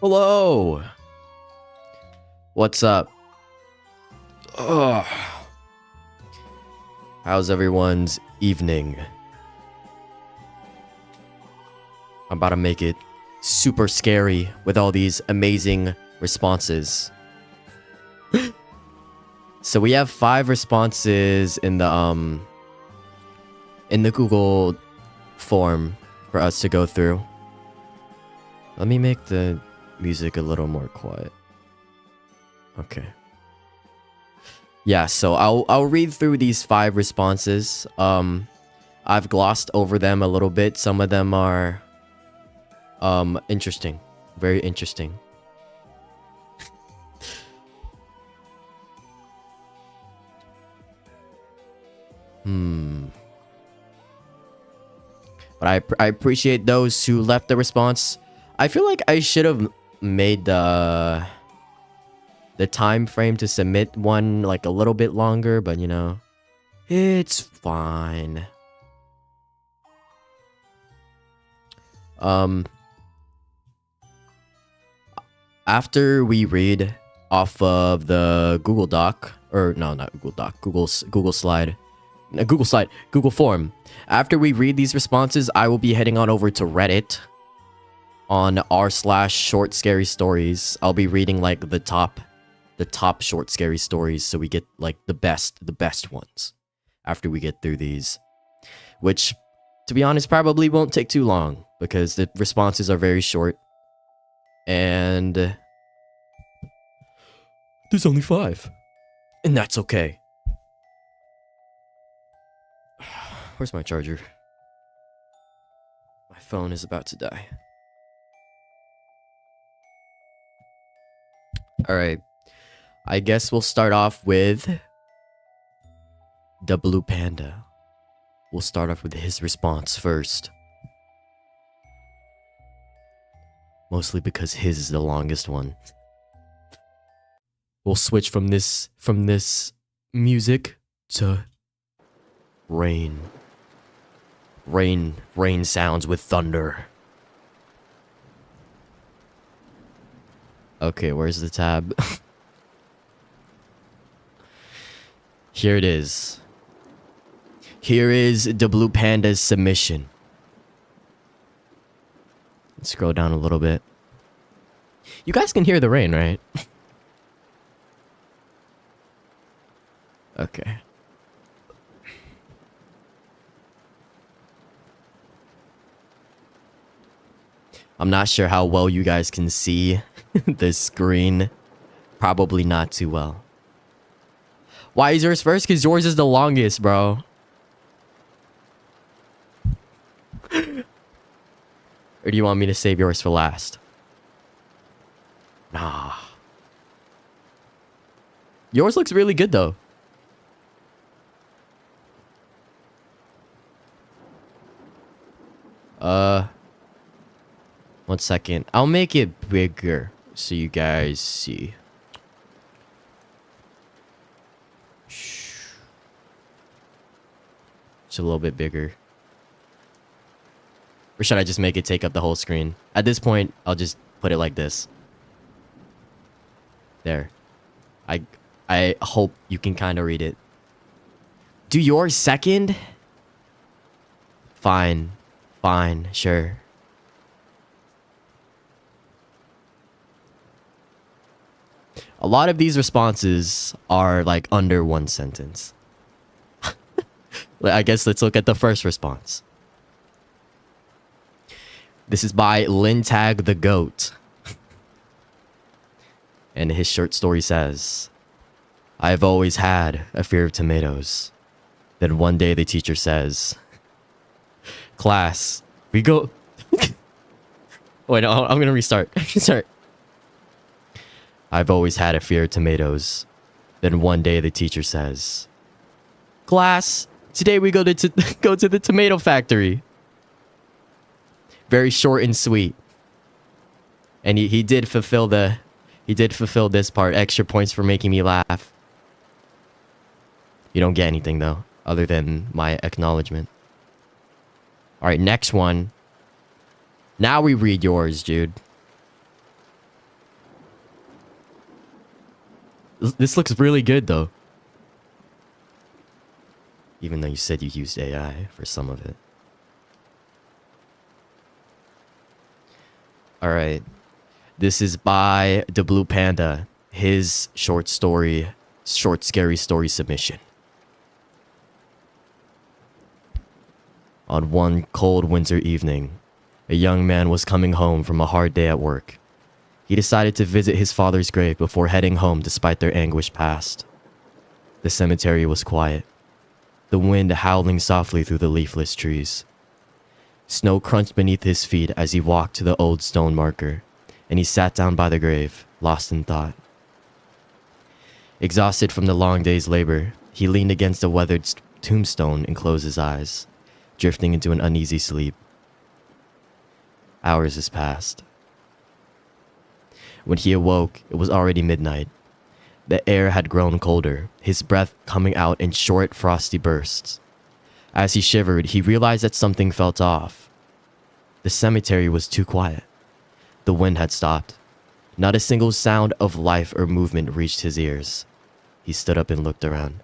Hello. What's up? Ugh. How's everyone's evening? I'm about to make it super scary with all these amazing responses. So we have 5 responses in the Google form for us to go through. Let me make the music a little more quiet. Okay. Yeah, so I'll read through these 5 responses. I've glossed over them a little bit. Some of them are interesting. Very interesting. But I appreciate those who left the response. I feel like I should have made the time frame to submit one like a little bit longer, but you know, it's fine. After we read off of the Google Doc, or no, not Google Doc, Google form. After we read these responses, I will be heading on over to Reddit on r/short scary stories. I'll be reading like the top short scary stories, so we get like the best ones after we get through these, which to be honest probably won't take too long because the responses are very short and there's only 5, and that's okay. Where's my charger? My phone is about to die. Alright, I guess we'll start off with the Blue Panda. We'll start off with his response first. Mostly because his is the longest one. We'll switch from this music to rain. Rain sounds with thunder. Okay, where's the tab? Here it is. Here is the Blue Panda's submission. Let's scroll down a little bit. You guys can hear the rain, right? Okay. I'm not sure how well you guys can see the screen. Probably not too well. Why is yours first? Because yours is the longest, bro. Or do you want me to save yours for last? Nah. Yours looks really good, though. One second. I'll make it bigger so you guys see. It's a little bit bigger. Or should I just make it take up the whole screen? At this point, I'll just put it like this. There. I hope you can kind of read it. Do yours second? Fine. Fine. Sure. A lot of these responses are like under 1 sentence. I guess let's look at the first response. This is by Lintag the Goat. And his short story says, I've always had a fear of tomatoes. Then one day the teacher says, class, we go... Wait, no, I'm gonna restart. Start. I've always had a fear of tomatoes. Then one day the teacher says, class, today we go to the tomato factory. Very short and sweet. And he did fulfill this part. Extra points for making me laugh. You don't get anything though, other than my acknowledgement. Alright, next one. Now we read yours, dude. This looks really good though. Even though you said you used AI for some of it. All right. This is by the Blue Panda. His short scary story submission. On one cold winter evening, a young man was coming home from a hard day at work. He decided to visit his father's grave before heading home despite their anguished past. The cemetery was quiet, the wind howling softly through the leafless trees. Snow crunched beneath his feet as he walked to the old stone marker, and he sat down by the grave, lost in thought. Exhausted from the long day's labor, he leaned against a weathered tombstone and closed his eyes, drifting into an uneasy sleep. Hours has passed. When he awoke, it was already midnight. The air had grown colder, his breath coming out in short, frosty bursts. As he shivered, he realized that something felt off. The cemetery was too quiet. The wind had stopped. Not a single sound of life or movement reached his ears. He stood up and looked around.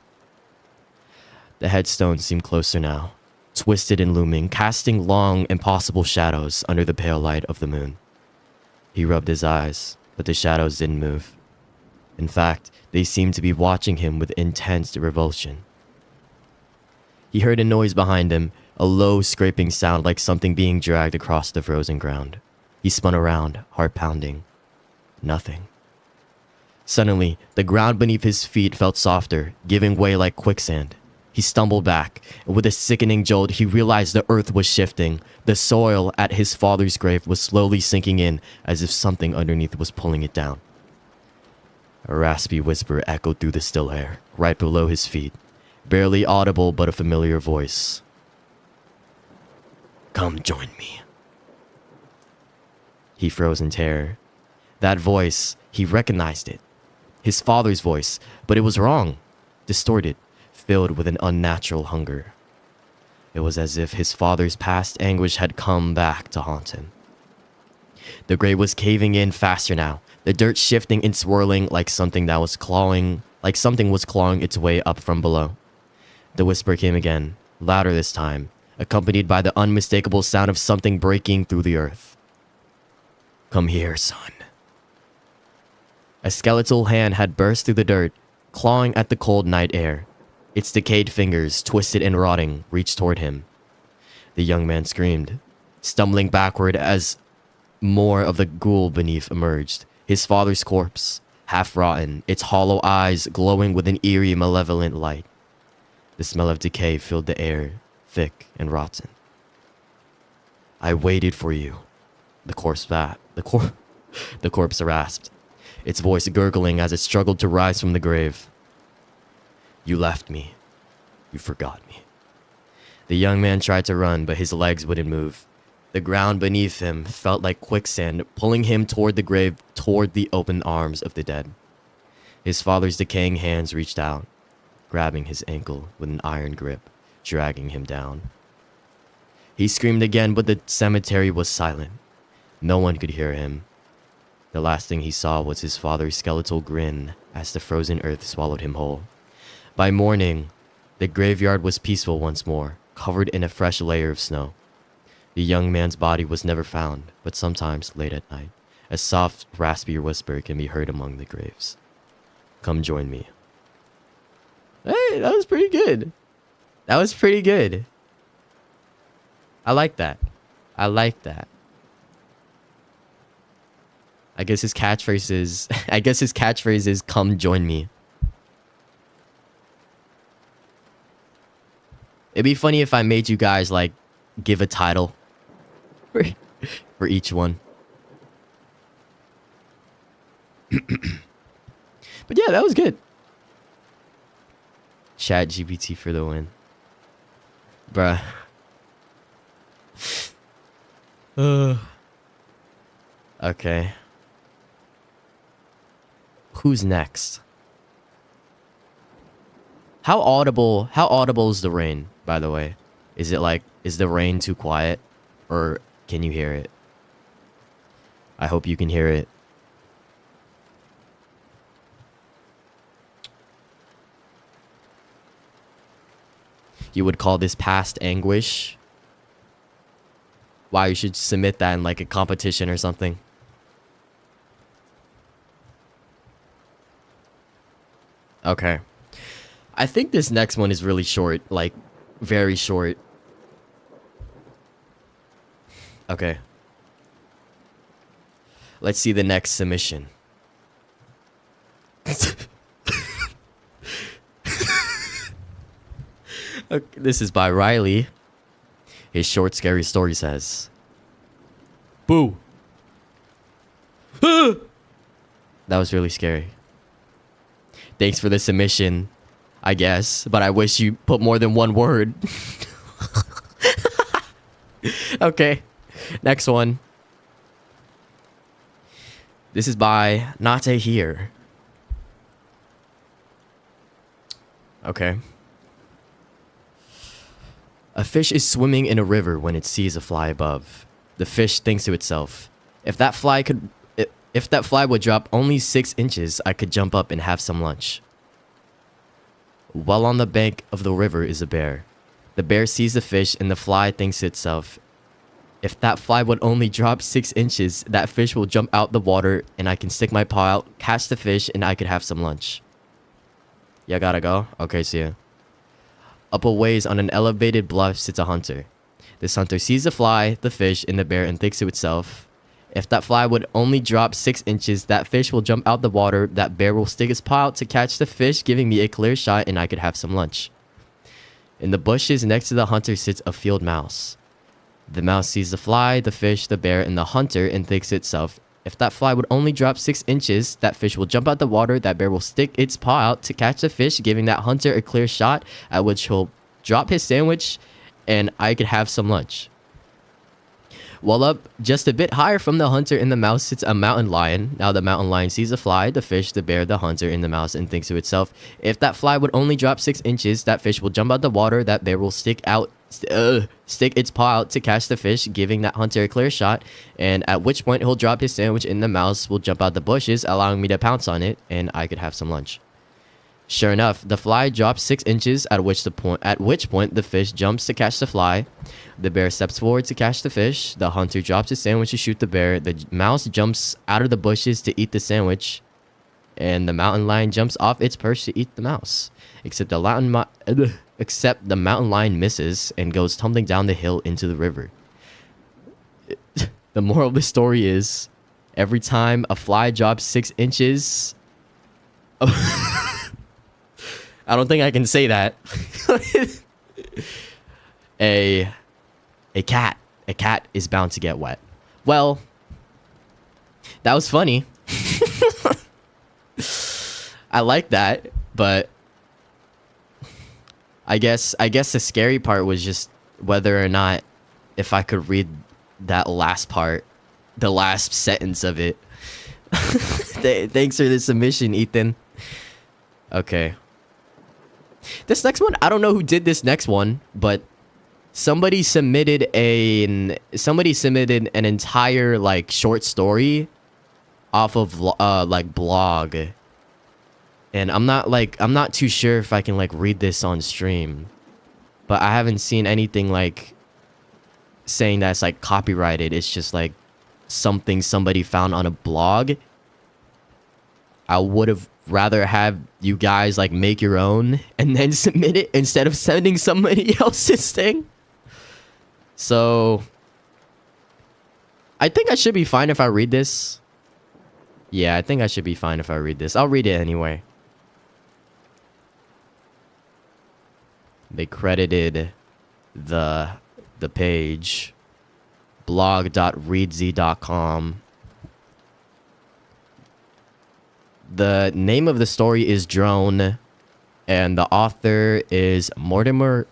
The headstone seemed closer now, twisted and looming, casting long, impossible shadows under the pale light of the moon. He rubbed his eyes, but the shadows didn't move. In fact, they seemed to be watching him with intense revulsion. He heard a noise behind him, a low scraping sound like something being dragged across the frozen ground. He spun around, heart pounding. Nothing. Suddenly, the ground beneath his feet felt softer, giving way like quicksand. He stumbled back, and with a sickening jolt, he realized the earth was shifting. The soil at his father's grave was slowly sinking in, as if something underneath was pulling it down. A raspy whisper echoed through the still air, right below his feet, barely audible but a familiar voice. "Come join me." He froze in terror. That voice, he recognized it. His father's voice, but it was wrong, distorted, filled with an unnatural hunger. It was as if his father's past anguish had come back to haunt him. The grave was caving in faster now, the dirt shifting and swirling like something was clawing its way up from below. The whisper came again, louder this time, accompanied by the unmistakable sound of something breaking through the earth. "Come here, son." A skeletal hand had burst through the dirt, clawing at the cold night air. Its decayed fingers, twisted and rotting, reached toward him. The young man screamed, stumbling backward as more of the ghoul beneath emerged. His father's corpse, half rotten, its hollow eyes glowing with an eerie, malevolent light. The smell of decay filled the air, thick and rotten. "I waited for you," the corpse rasped, its voice gurgling as it struggled to rise from the grave. "You left me. You forgot me." The young man tried to run, but his legs wouldn't move. The ground beneath him felt like quicksand, pulling him toward the grave, toward the open arms of the dead. His father's decaying hands reached out, grabbing his ankle with an iron grip, dragging him down. He screamed again, but the cemetery was silent. No one could hear him. The last thing he saw was his father's skeletal grin as the frozen earth swallowed him whole. By morning, the graveyard was peaceful once more, covered in a fresh layer of snow. The young man's body was never found, but sometimes, late at night, a soft, raspy whisper can be heard among the graves. "Come join me." Hey, that was pretty good. That was pretty good. I like that. I like that. I guess his catchphrase is "Come join me." It'd be funny if I made you guys like give a title for each one. But yeah, that was good. Chat GPT for the win. Bruh. Okay. Who's next? How audible is the rain, by the way? Is the rain too quiet? Or can you hear it? I hope you can hear it. You would call this past anguish. Wow, you should submit that in like a competition or something. Okay. I think this next one is really short, like very short. Okay. Let's see the next submission. Okay, this is by Riley. His short, scary story says, "Boo." That was really scary. Thanks for the submission, I guess, but I wish you put more than one word. Okay, next one. This is by Nate Here. Okay. A fish is swimming in a river when it sees a fly above. The fish thinks to itself, if that fly would drop only 6 inches, I could jump up and have some lunch. Well on the bank of the river is a bear. The bear sees the fish and the fly thinks to itself, if that fly would only drop 6 inches, that fish will jump out the water and I can stick my paw out, catch the fish, and I could have some lunch. Yeah, gotta go? Okay, see ya. Up a ways on an elevated bluff sits a hunter. This hunter sees the fly, the fish, and the bear and thinks to itself, if that fly would only drop 6 inches, that fish will jump out the water, that bear will stick his paw out to catch the fish, giving me a clear shot, and I could have some lunch. In the bushes next to the hunter sits a field mouse. The mouse sees the fly, the fish, the bear, and the hunter and thinks to itself, if that fly would only drop 6 inches, that fish will jump out the water, that bear will stick its paw out to catch the fish, giving that hunter a clear shot, at which he'll drop his sandwich, and I could have some lunch. Well, up just a bit higher from the hunter and the mouse sits a mountain lion. Now the mountain lion sees the fly, the fish, the bear, the hunter, and the mouse and thinks to itself, if that fly would only drop 6 inches, that fish will jump out the water, that bear will stick its paw out to catch the fish, giving that hunter a clear shot, and at which point he'll drop his sandwich and the mouse will jump out the bushes, allowing me to pounce on it, and I could have some lunch. Sure enough, the fly drops 6 inches, at which point the fish jumps to catch the fly. The bear steps forward to catch the fish. The hunter drops his sandwich to shoot the bear. The mouse jumps out of the bushes to eat the sandwich. And the mountain lion jumps off its perch to eat the mouse. Except the mountain lion misses and goes tumbling down the hill into the river. The moral of the story is, every time a fly drops 6 inches... I don't think I can say that. A cat is bound to get wet. Well, that was funny. I like that, but I guess the scary part was just whether or not if I could read that last part, the last sentence of it. Thanks for the submission, Ethan. Okay. This next one, I don't know who did this next one, but somebody submitted an entire like short story off of like blog. And I'm not too sure if I can like read this on stream. But I haven't seen anything like saying that's like copyrighted. It's just like something somebody found on a blog. I would have rather have you guys like make your own and then submit it instead of sending somebody else's thing. So I think I should be fine if I read this. Yeah, I think I should be fine if I read this. I'll read it anyway. They credited the page blog.readz.com. The name of the story is Drone, and the author is Mortimer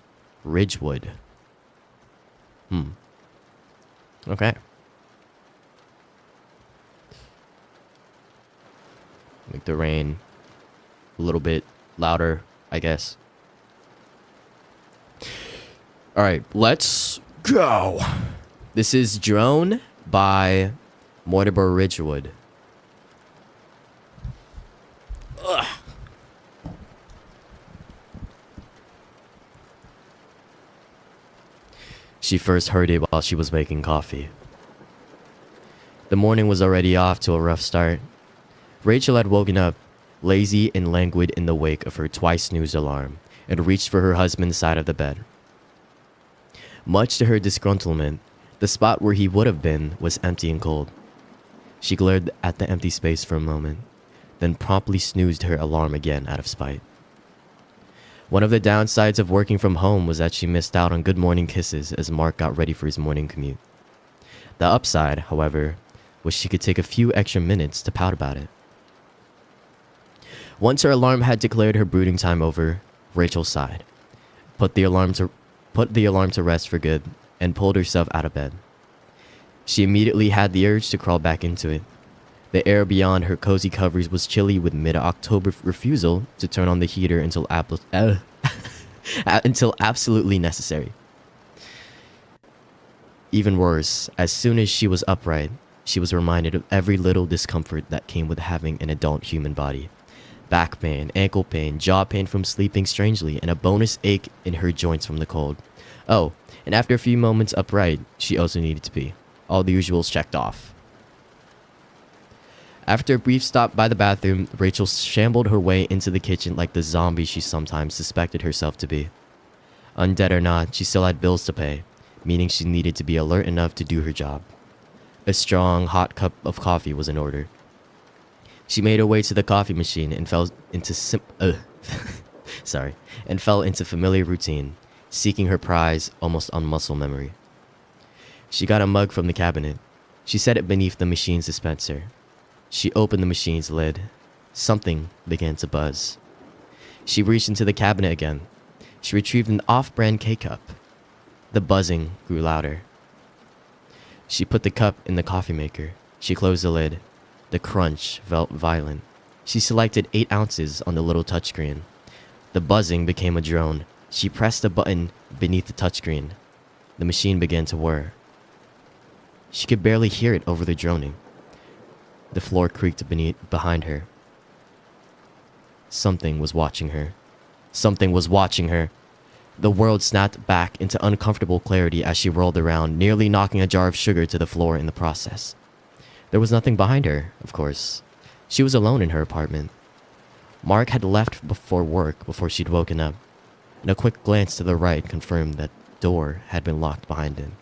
Ridgewood. Okay. Make the rain a little bit louder, I guess. All right, let's go. This is Drone by Mortimer Ridgewood. Ugh. She first heard it while she was making coffee. The morning was already off to a rough start. Rachel had woken up, lazy and languid in the wake of her twice snoozed alarm, and reached for her husband's side of the bed. Much to her disgruntlement, the spot where he would have been was empty and cold. She glared at the empty space for a moment, then promptly snoozed her alarm again out of spite. One of the downsides of working from home was that she missed out on good morning kisses as Mark got ready for his morning commute. The upside, however, was she could take a few extra minutes to pout about it. Once her alarm had declared her brooding time over, Rachel sighed, put the alarm to rest for good, and pulled herself out of bed. She immediately had the urge to crawl back into it. The air beyond her cozy covers was chilly with mid-October refusal to turn on the heater until absolutely necessary. Even worse, as soon as she was upright, she was reminded of every little discomfort that came with having an adult human body. Back pain, ankle pain, jaw pain from sleeping strangely, and a bonus ache in her joints from the cold. Oh, and after a few moments upright, she also needed to pee. All the usuals checked off. After a brief stop by the bathroom, Rachel shambled her way into the kitchen like the zombie she sometimes suspected herself to be. Undead or not, she still had bills to pay, meaning she needed to be alert enough to do her job. A strong, hot cup of coffee was in order. She made her way to the coffee machine and fell into familiar routine, seeking her prize almost on muscle memory. She got a mug from the cabinet. She set it beneath the machine's dispenser. She opened the machine's lid. Something began to buzz. She reached into the cabinet again. She retrieved an off-brand K-cup. The buzzing grew louder. She put the cup in the coffee maker. She closed the lid. The crunch felt violent. She selected 8 ounces on the little touchscreen. The buzzing became a drone. She pressed a button beneath the touchscreen. The machine began to whir. She could barely hear it over the droning. The floor creaked behind her. Something was watching her. Something was watching her. The world snapped back into uncomfortable clarity as she rolled around, nearly knocking a jar of sugar to the floor in the process. There was nothing behind her, of course. She was alone in her apartment. Mark had left before she'd woken up, and a quick glance to the right confirmed that door had been locked behind him.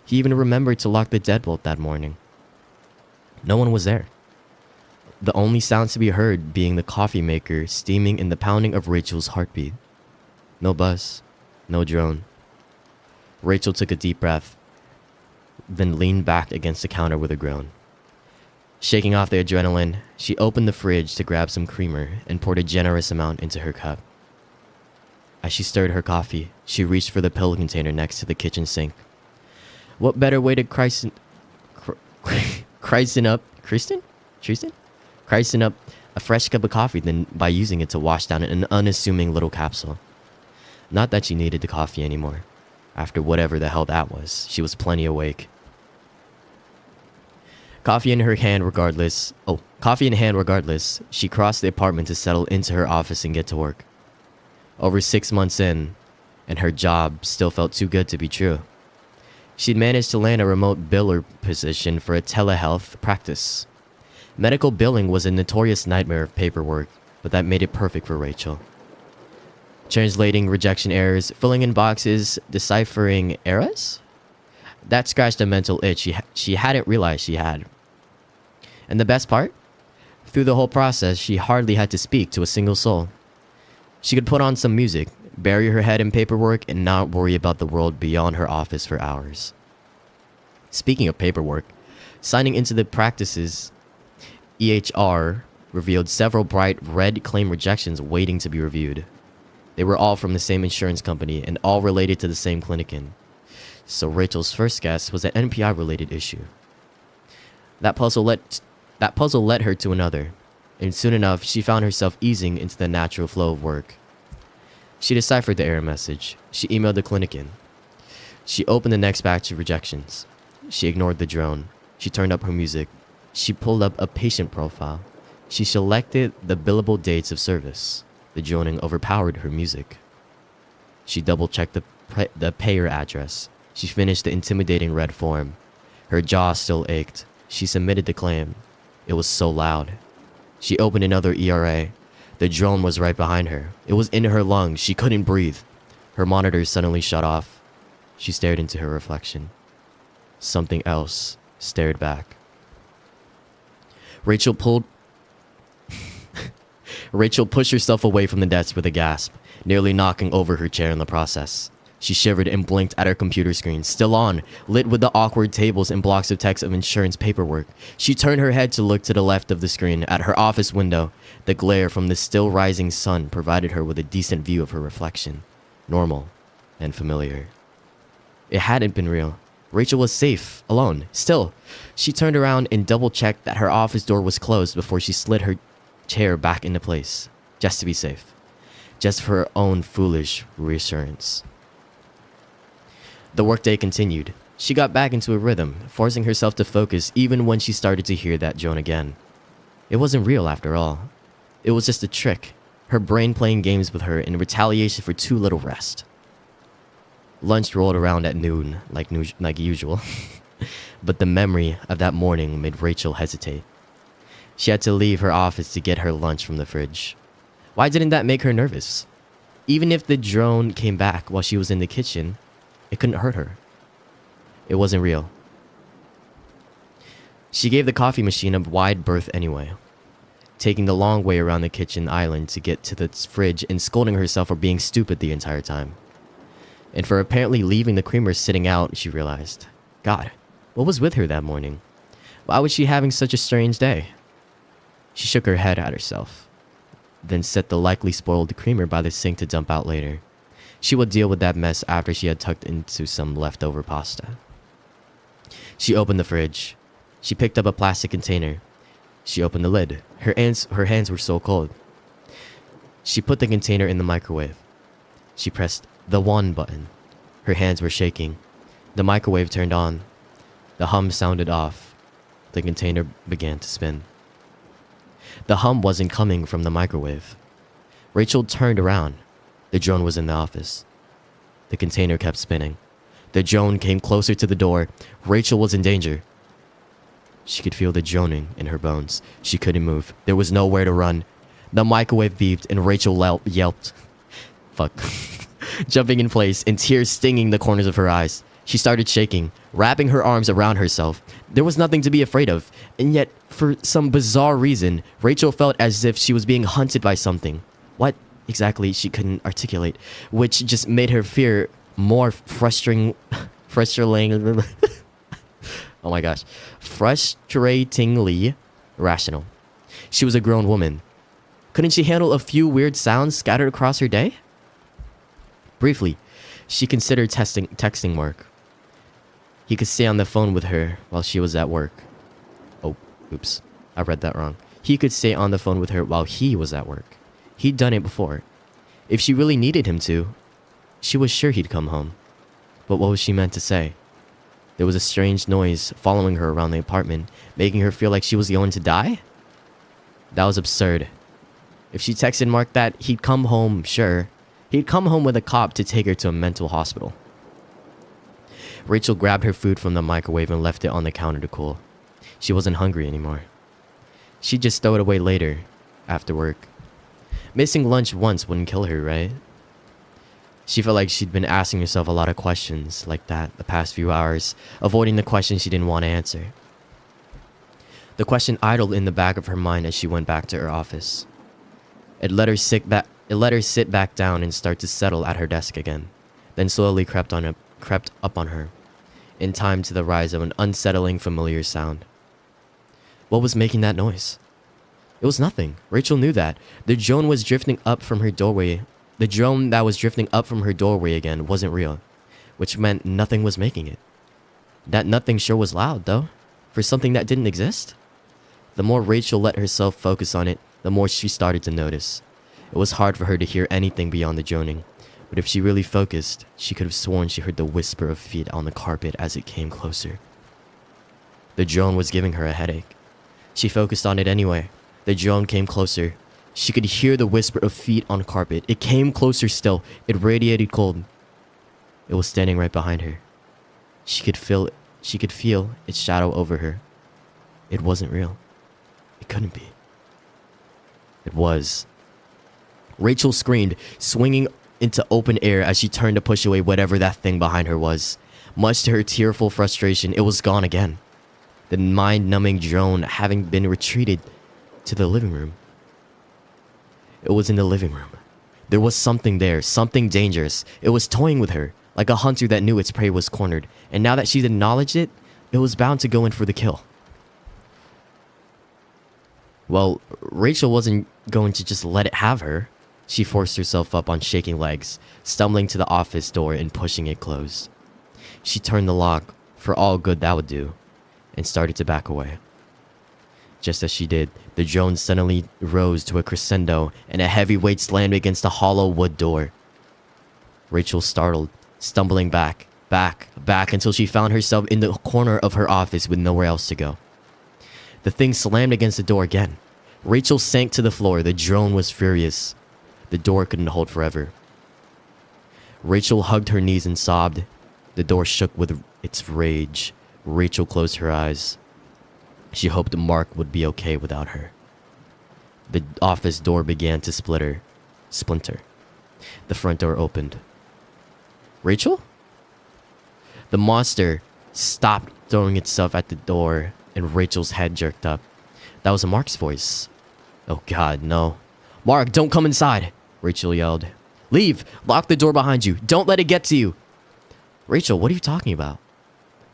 He even remembered to lock the deadbolt that morning. No one was there. The only sounds to be heard being the coffee maker steaming and the pounding of Rachel's heartbeat. No buzz, no drone. Rachel took a deep breath, then leaned back against the counter with a groan. Shaking off the adrenaline, she opened the fridge to grab some creamer and poured a generous amount into her cup. As she stirred her coffee, she reached for the pill container next to the kitchen sink. What better way to christen up a fresh cup of coffee than by using it to wash down an unassuming little capsule? Not that she needed the coffee anymore. After whatever the hell that was, she was plenty awake. Coffee in hand regardless, she crossed the apartment to settle into her office and get to work. Over 6 months in, and her job still felt too good to be true. She'd managed to land a remote biller position for a telehealth practice. Medical billing was a notorious nightmare of paperwork, but that made it perfect for Rachel. Translating rejection errors, filling in boxes, deciphering errors? That scratched a mental itch she hadn't realized she had. And the best part? Through the whole process, she hardly had to speak to a single soul. She could put on some music, bury her head in paperwork, and not worry about the world beyond her office for hours. Speaking of paperwork, signing into the practice's EHR revealed several bright red claim rejections waiting to be reviewed. They were all from the same insurance company and all related to the same clinician. So Rachel's first guess was an NPI-related issue. That puzzle led her to another, and soon enough, she found herself easing into the natural flow of work. She deciphered the error message. She emailed the clinician. She opened the next batch of rejections. She ignored the drone. She turned up her music. She pulled up a patient profile. She selected the billable dates of service. The droning overpowered her music. She double-checked the payer address. She finished the intimidating red form. Her jaw still ached. She submitted the claim. It was so loud. She opened another ERA. The drone was right behind her. It was in her lungs. She couldn't breathe. Her monitor suddenly shut off. She stared into her reflection. Something else stared back. Rachel pushed herself away from the desk with a gasp, nearly knocking over her chair in the process. She shivered and blinked at her computer screen, still on, lit with the awkward tables and blocks of text of insurance paperwork. She turned her head to look to the left of the screen, at her office window. The glare from the still rising sun provided her with a decent view of her reflection. Normal and familiar. It hadn't been real. Rachel was safe, alone. Still, she turned around and double-checked that her office door was closed before she slid her chair back into place, just to be safe. Just for her own foolish reassurance. The workday continued. She got back into a rhythm, forcing herself to focus even when she started to hear that drone again. It wasn't real after all. It was just a trick, her brain playing games with her in retaliation for too little rest. Lunch rolled around at noon, like usual. But the memory of that morning made Rachel hesitate. She had to leave her office to get her lunch from the fridge. Why didn't that make her nervous? Even if the drone came back while she was in the kitchen, it couldn't hurt her. It wasn't real. She gave the coffee machine a wide berth anyway, taking the long way around the kitchen island to get to the fridge and scolding herself for being stupid the entire time. And for apparently leaving the creamer sitting out, she realized. God, what was with her that morning? Why was she having such a strange day? She shook her head at herself, then set the likely spoiled creamer by the sink to dump out later. She would deal with that mess after she had tucked into some leftover pasta. She opened the fridge. She picked up a plastic container. She opened the lid. Her hands were so cold. She put the container in the microwave. She pressed the one button. Her hands were shaking. The microwave turned on. The hum sounded off. The container began to spin. The hum wasn't coming from the microwave. Rachel turned around. The drone was in the office. The container kept spinning. The drone came closer to the door. Rachel was in danger. She could feel the droning in her bones. She couldn't move. There was nowhere to run. The microwave beeped and Rachel yelped. Fuck. Jumping in place and tears stinging the corners of her eyes. She started shaking, wrapping her arms around herself. There was nothing to be afraid of, and yet, for some bizarre reason, Rachel felt as if she was being hunted by something. What exactly she couldn't articulate, which just made her fear more frustratingly oh my gosh, frustratingly rational. She was a grown woman. Couldn't she handle a few weird sounds scattered across her day? Briefly, she considered texting Mark. He could stay on the phone with her while she was at work. Oh, oops, I read that wrong. He could stay on the phone with her while he was at work. He'd done it before. If she really needed him to, she was sure he'd come home. But what was she meant to say? There was a strange noise following her around the apartment, making her feel like she was going to die? That was absurd. If she texted Mark that he'd come home, sure. He'd come home with a cop to take her to a mental hospital. Rachel grabbed her food from the microwave and left it on the counter to cool. She wasn't hungry anymore. She'd just throw it away later, after work. Missing lunch once wouldn't kill her, right? She felt like she'd been asking herself a lot of questions like that the past few hours, avoiding the questions she didn't want to answer. The question idled in the back of her mind as she went back to her office. It let her sit back down and start to settle at her desk again, then slowly crept up on her, in time to the rise of an unsettling familiar sound. What was making that noise? It was nothing. Rachel knew that. The drone was drifting up from her doorway. The drone that was drifting up from her doorway again wasn't real, which meant nothing was making it. That nothing sure was loud, though, for something that didn't exist. The more Rachel let herself focus on it, the more she started to notice. It was hard for her to hear anything beyond the droning, but if she really focused, she could have sworn she heard the whisper of feet on the carpet as it came closer. The drone was giving her a headache. She focused on it anyway. The drone came closer. She could hear the whisper of feet on carpet. It came closer still. It radiated cold. It was standing right behind her. She could feel its shadow over her. It wasn't real. It couldn't be. It was. Rachel screamed, swinging into open air as she turned to push away whatever that thing behind her was. Much to her tearful frustration, it was gone again. The mind-numbing drone having been retreated to the living room. It was in the living room. There was something there, something dangerous. It was toying with her, like a hunter that knew its prey was cornered. And now that she'd acknowledged it, it was bound to go in for the kill. Well, Rachel wasn't going to just let it have her. She forced herself up on shaking legs, stumbling to the office door and pushing it closed. She turned the lock, for all good that would do, and started to back away. Just as she did, the drone suddenly rose to a crescendo and a heavy weight slammed against the hollow wood door. Rachel startled, stumbling back until she found herself in the corner of her office with nowhere else to go. The thing slammed against the door again. Rachel sank to the floor. The drone was furious. The door couldn't hold forever. Rachel hugged her knees and sobbed. The door shook with its rage. Rachel closed her eyes. She hoped Mark would be okay without her. The office door began to splinter. The front door opened. Rachel? The monster stopped throwing itself at the door, and Rachel's head jerked up. That was Mark's voice. Oh God, no. Mark, don't come inside, Rachel yelled. Leave! Lock the door behind you. Don't let it get to you. Rachel, what are you talking about?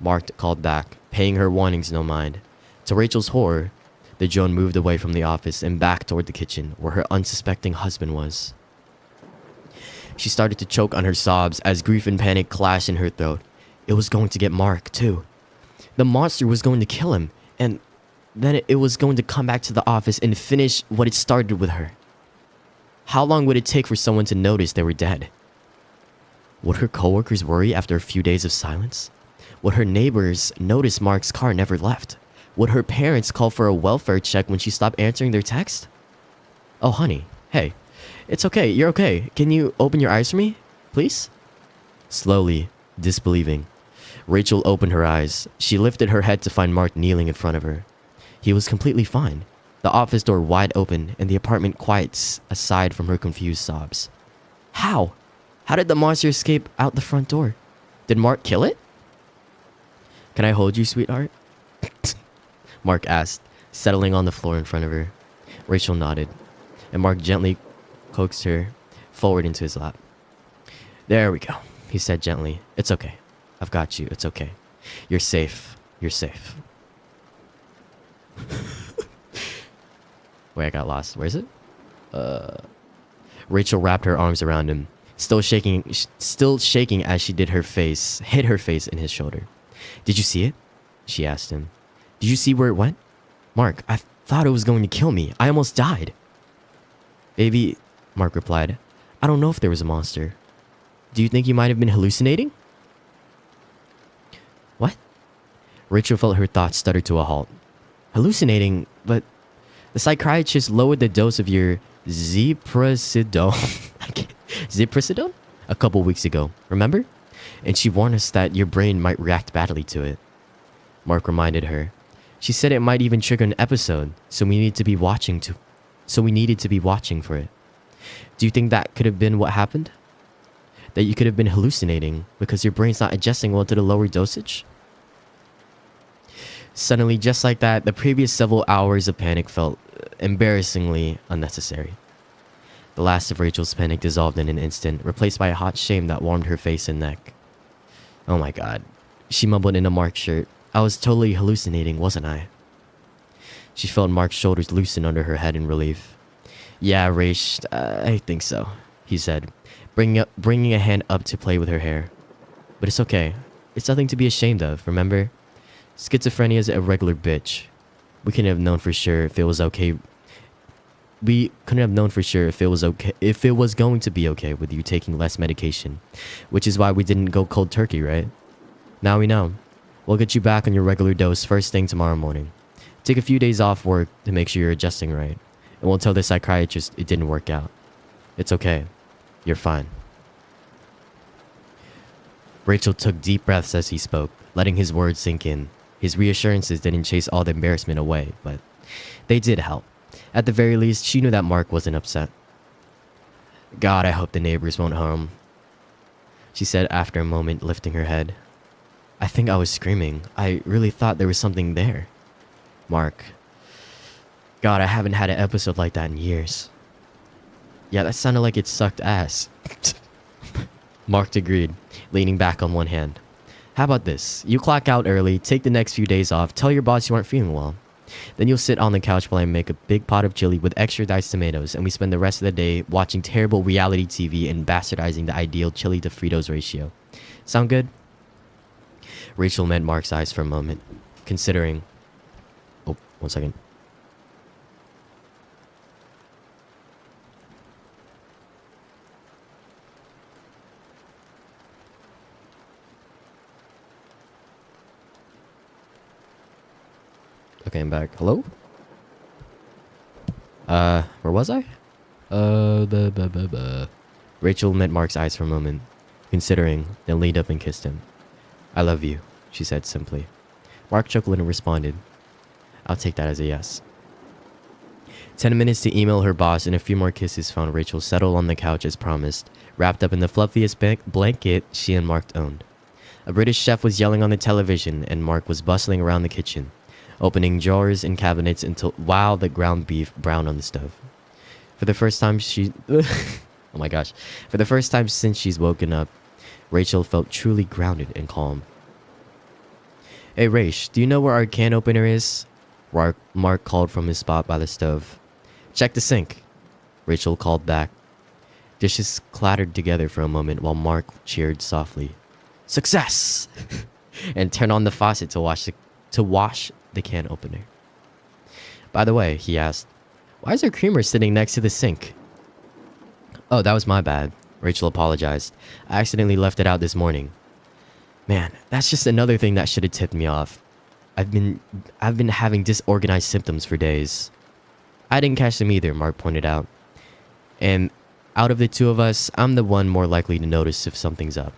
Mark called back, paying her warnings no mind. To Rachel's horror, the drone moved away from the office and back toward the kitchen where her unsuspecting husband was. She started to choke on her sobs as grief and panic clashed in her throat. It was going to get Mark, too. The monster was going to kill him, and then it was going to come back to the office and finish what it started with her. How long would it take for someone to notice they were dead? Would her coworkers worry after a few days of silence? Would her neighbors notice Mark's car never left? Would her parents call for a welfare check when she stopped answering their text? Oh, honey, hey, it's okay, you're okay. Can you open your eyes for me, please? Slowly, disbelieving, Rachel opened her eyes. She lifted her head to find Mark kneeling in front of her. He was completely fine, the office door wide open and the apartment quiet aside from her confused sobs. How? How did the monster escape out the front door? Did Mark kill it? Can I hold you, sweetheart? Mark asked, settling on the floor in front of her. Rachel nodded, and Mark gently coaxed her forward into his lap. There we go, he said gently. It's okay. I've got you. It's okay. You're safe. You're safe. Wait, I got lost. Where is it? Rachel wrapped her arms around him, still shaking as she hid her face in his shoulder. Did you see it? She asked him. Did you see where it went? Mark, I thought it was going to kill me. I almost died. Baby, Mark replied, I don't know if there was a monster. Do you think you might have been hallucinating? What? Rachel felt her thoughts stutter to a halt. Hallucinating? But the psychiatrist lowered the dose of your ziprasidone a couple weeks ago, remember? And she warned us that your brain might react badly to it. Mark reminded her. She said it might even trigger an episode, so we needed to be watching for it. Do you think that could have been what happened? That you could have been hallucinating because your brain's not adjusting well to the lower dosage? Suddenly, just like that, the previous several hours of panic felt embarrassingly unnecessary. The last of Rachel's panic dissolved in an instant, replaced by a hot shame that warmed her face and neck. Oh my God, she mumbled in a Mark's shirt. I was totally hallucinating, wasn't I? She felt Mark's shoulders loosen under her head in relief. Yeah, Rach, I think so, he said, bringing a hand up to play with her hair. But it's okay. It's nothing to be ashamed of, remember? Schizophrenia is a regular bitch. We couldn't have known for sure if it was okay. We couldn't have known for sure if it was going to be okay with you taking less medication, which is why we didn't go cold turkey, right? Now we know. We'll get you back on your regular dose first thing tomorrow morning. Take a few days off work to make sure you're adjusting right, and we'll tell the psychiatrist it didn't work out. It's okay. You're fine. Rachel took deep breaths as he spoke, letting his words sink in. His reassurances didn't chase all the embarrassment away, but they did help. At the very least, she knew that Mark wasn't upset. God, I hope the neighbors won't harm, she said after a moment, lifting her head. I think I was screaming. I really thought there was something there. Mark. God, I haven't had an episode like that in years. Yeah, that sounded like it sucked ass. Mark agreed, leaning back on one hand. How about this? You clock out early, take the next few days off, tell your boss you aren't feeling well. Then you'll sit on the couch while I make a big pot of chili with extra diced tomatoes, and we spend the rest of the day watching terrible reality TV and bastardizing the ideal chili to Fritos ratio. Sound good? Rachel met Mark's eyes for a moment, considering... Oh, 1 second. Okay, I'm back. Hello? Where was I? Rachel met Mark's eyes for a moment, considering, then leaned up and kissed him. I love you, she said simply. Mark chuckled and responded. I'll take that as a yes. 10 minutes to email her boss and a few more kisses found Rachel settled on the couch as promised, wrapped up in the fluffiest blanket she and Mark owned. A British chef was yelling on the television and Mark was bustling around the kitchen, opening drawers and cabinets while the ground beef browned on the stove. For the first time oh my gosh. For the first time since she's woken up, Rachel felt truly grounded and calm. Hey Rach, do you know where our can opener is? Mark called from his spot by the stove. Check the sink, Rachel called back. Dishes clattered together for a moment while Mark cheered softly. Success! And turned on the faucet to wash the can opener. By the way, he asked, why is there creamer sitting next to the sink? Oh, that was my bad, Rachel apologized. I accidentally left it out this morning. Man, that's just another thing that should have tipped me off. I've been having disorganized symptoms for days. I didn't catch them either, Mark pointed out. And out of the two of us, I'm the one more likely to notice if something's up.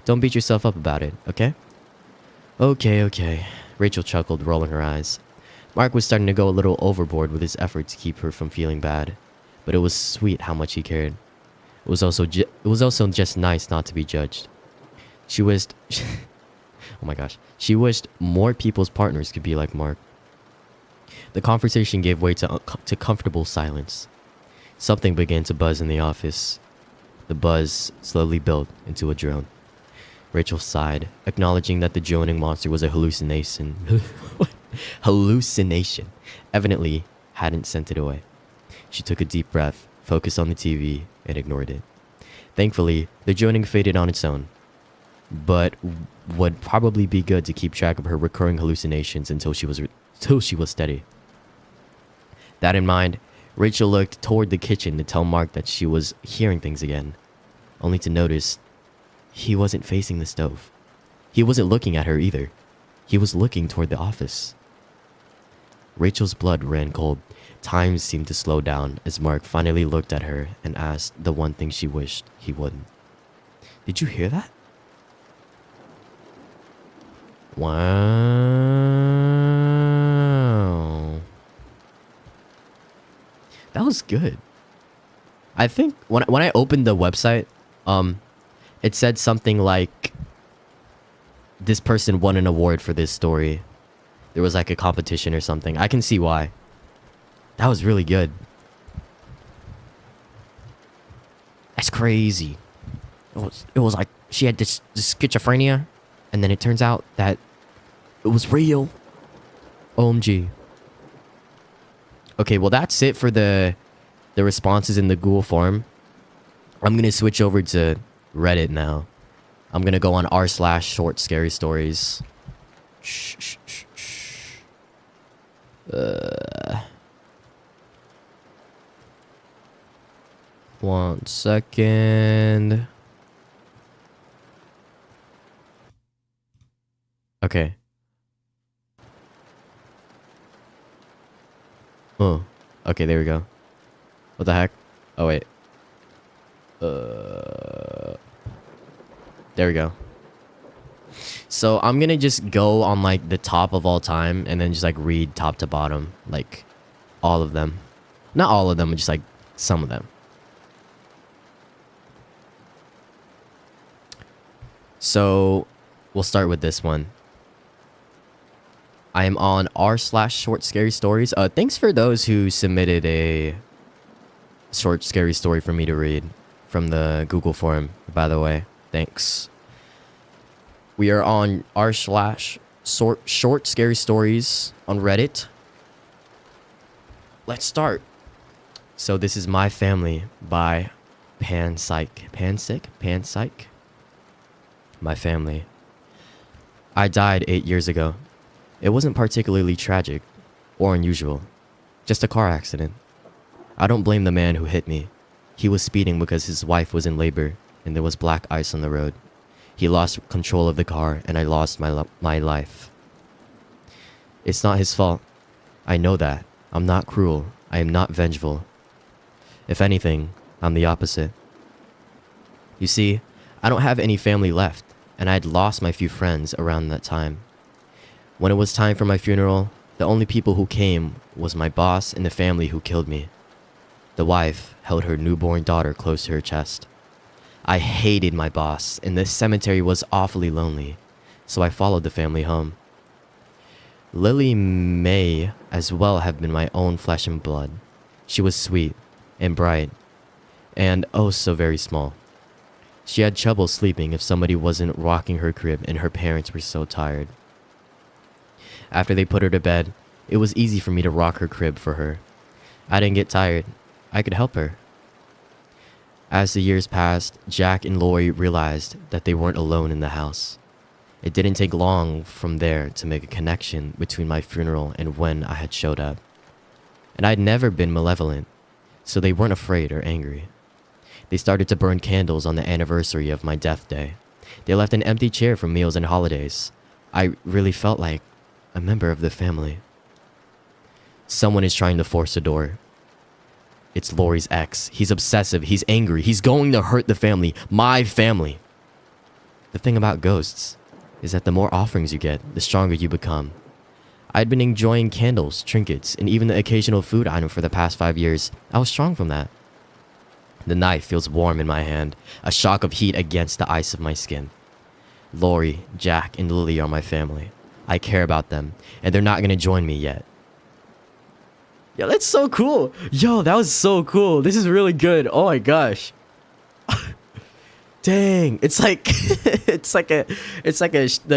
Don't beat yourself up about it, okay? Okay, Rachel chuckled, rolling her eyes. Mark was starting to go a little overboard with his effort to keep her from feeling bad, but it was sweet how much he cared. It was also just nice not to be judged. She wished oh my gosh. She wished more people's partners could be like Mark. The conversation gave way to comfortable silence. Something began to buzz in the office. The buzz slowly built into a drone. Rachel sighed, acknowledging that the droning monster was a hallucination. Hallucination. Evidently hadn't sent it away. She took a deep breath, focused on the TV, and ignored it. Thankfully, the droning faded on its own, but would probably be good to keep track of her recurring hallucinations until she was steady. That in mind, Rachel looked toward the kitchen to tell Mark that she was hearing things again, only to notice he wasn't facing the stove. He wasn't looking at her either. He was looking toward the office. Rachel's blood ran cold. Time seemed to slow down as Mark finally looked at her and asked the one thing she wished he wouldn't. Did you hear that? Wow. That was good. I think when I opened the website, it said something like this person won an award for this story. There was like a competition or something. I can see why. That was really good. That's crazy. It was like she had this schizophrenia, and then it turns out that it was real. OMG. Okay, well that's it for the responses in the Google form. I'm gonna switch over to Reddit now. I'm gonna go on r/short scary stories. One second. Okay. Oh, okay, there we go. What the heck? Oh, wait. There we go. So I'm gonna just go on like the top of all time and then just like read top to bottom, like all of them. Not all of them, but just like some of them. So we'll start with this one. I am on r/short scary stories. Thanks for those who submitted a short scary story for me to read from the Google form, by the way. Thanks. We are on r/short scary stories on Reddit. Let's start. So this is My Family by Panpsych. My family. I died 8 years ago. It wasn't particularly tragic or unusual. Just a car accident. I don't blame the man who hit me. He was speeding because his wife was in labor and there was black ice on the road. He lost control of the car and I lost my life. It's not his fault. I know that. I'm not cruel. I am not vengeful. If anything, I'm the opposite. You see, I don't have any family left, and I had lost my few friends around that time. When it was time for my funeral, the only people who came was my boss and the family who killed me. The wife held her newborn daughter close to her chest. I hated my boss, and the cemetery was awfully lonely, so I followed the family home. Lily may as well have been my own flesh and blood. She was sweet and bright, and oh so very small. She had trouble sleeping if somebody wasn't rocking her crib and her parents were so tired. After they put her to bed, it was easy for me to rock her crib for her. I didn't get tired. I could help her. As the years passed, Jack and Lori realized that they weren't alone in the house. It didn't take long from there to make a connection between my funeral and when I had showed up. And I'd never been malevolent, so they weren't afraid or angry. They started to burn candles on the anniversary of my death day. They left an empty chair for meals and holidays. I really felt like a member of the family. Someone is trying to force the door. It's Lori's ex. He's obsessive. He's angry. He's going to hurt the family. My family. The thing about ghosts is that the more offerings you get, the stronger you become. I'd been enjoying candles, trinkets, and even the occasional food item for the past 5 years. I was strong from that. The knife feels warm in my hand, a shock of heat against the ice of my skin. Lori, Jack, and Lily are my family. I care about them, and they're not gonna join me yet. Yo, that's so cool. Yo, that was so cool. This is really good. Oh my gosh. Dang, it's like the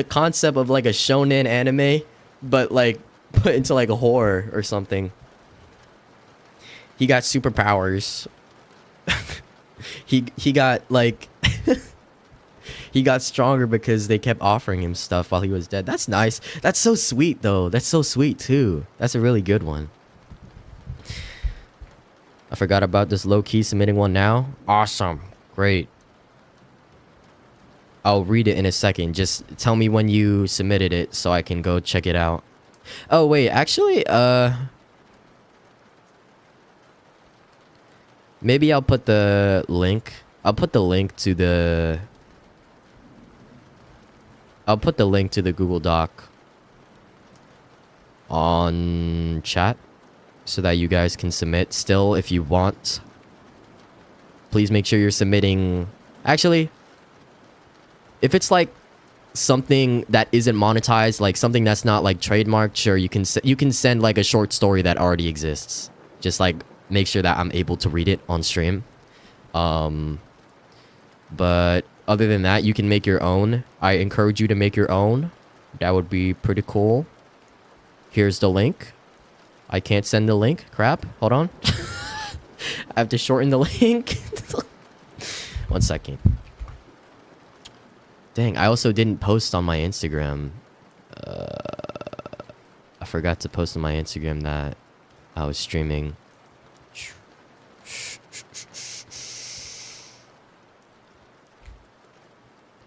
concept of like a shonen anime, but like put into like a horror or something. He got superpowers. he got like he got stronger because they kept offering him stuff while he was dead. That's nice. That's so sweet though. That's so sweet too. That's a really good one. I forgot about this low-key submitting one now. Awesome. Great. I'll read it in a second. Just tell me when you submitted it so I can go check it out. Oh, wait. Actually, maybe I'll put the link. I'll put the link to the Google Doc on chat so that you guys can submit still if you want. Please make sure you're submitting. Actually, if it's like something that isn't monetized, like something that's not like trademarked, sure, you can send like a short story that already exists. Just like make sure that I'm able to read it on stream. But other than that, you can make your own. I encourage you to make your own. That would be pretty cool. Here's the link. I can't send the link. Crap. Hold on. I have to shorten the link. 1 second. Dang, I also didn't post on my Instagram. I forgot to post on my Instagram that I was streaming.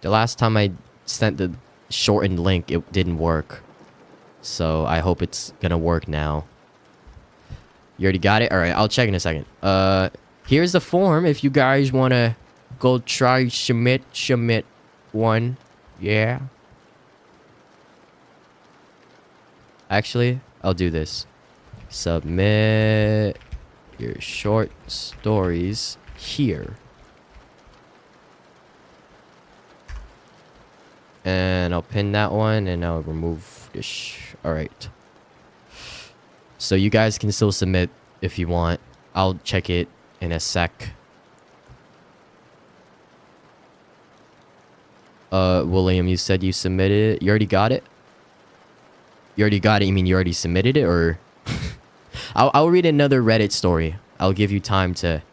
The last time I sent the shortened link, it didn't work. So I hope it's gonna work now. You already got it? Alright, I'll check in a second. Here's the form if you guys wanna go try submit one. Yeah. Actually, I'll do this. Submit your short stories here. And I'll pin that one and I'll remove this. Alright. So you guys can still submit if you want. I'll check it in a sec. William, you said you submitted it. You already got it? You already got it? You mean you already submitted it, or? I'll read another Reddit story. I'll give you time to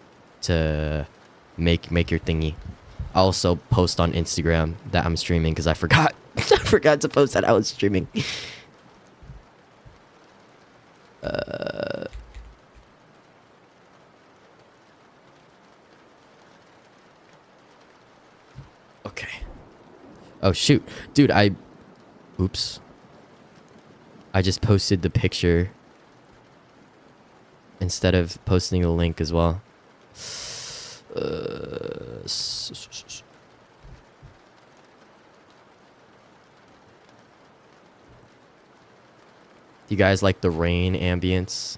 make your thingy. I'll also post on Instagram that I'm streaming because I forgot. I forgot to post that I was streaming. Okay. Oh shoot, dude! Oops. I just posted the picture instead of posting the link as well. You guys like the rain ambience?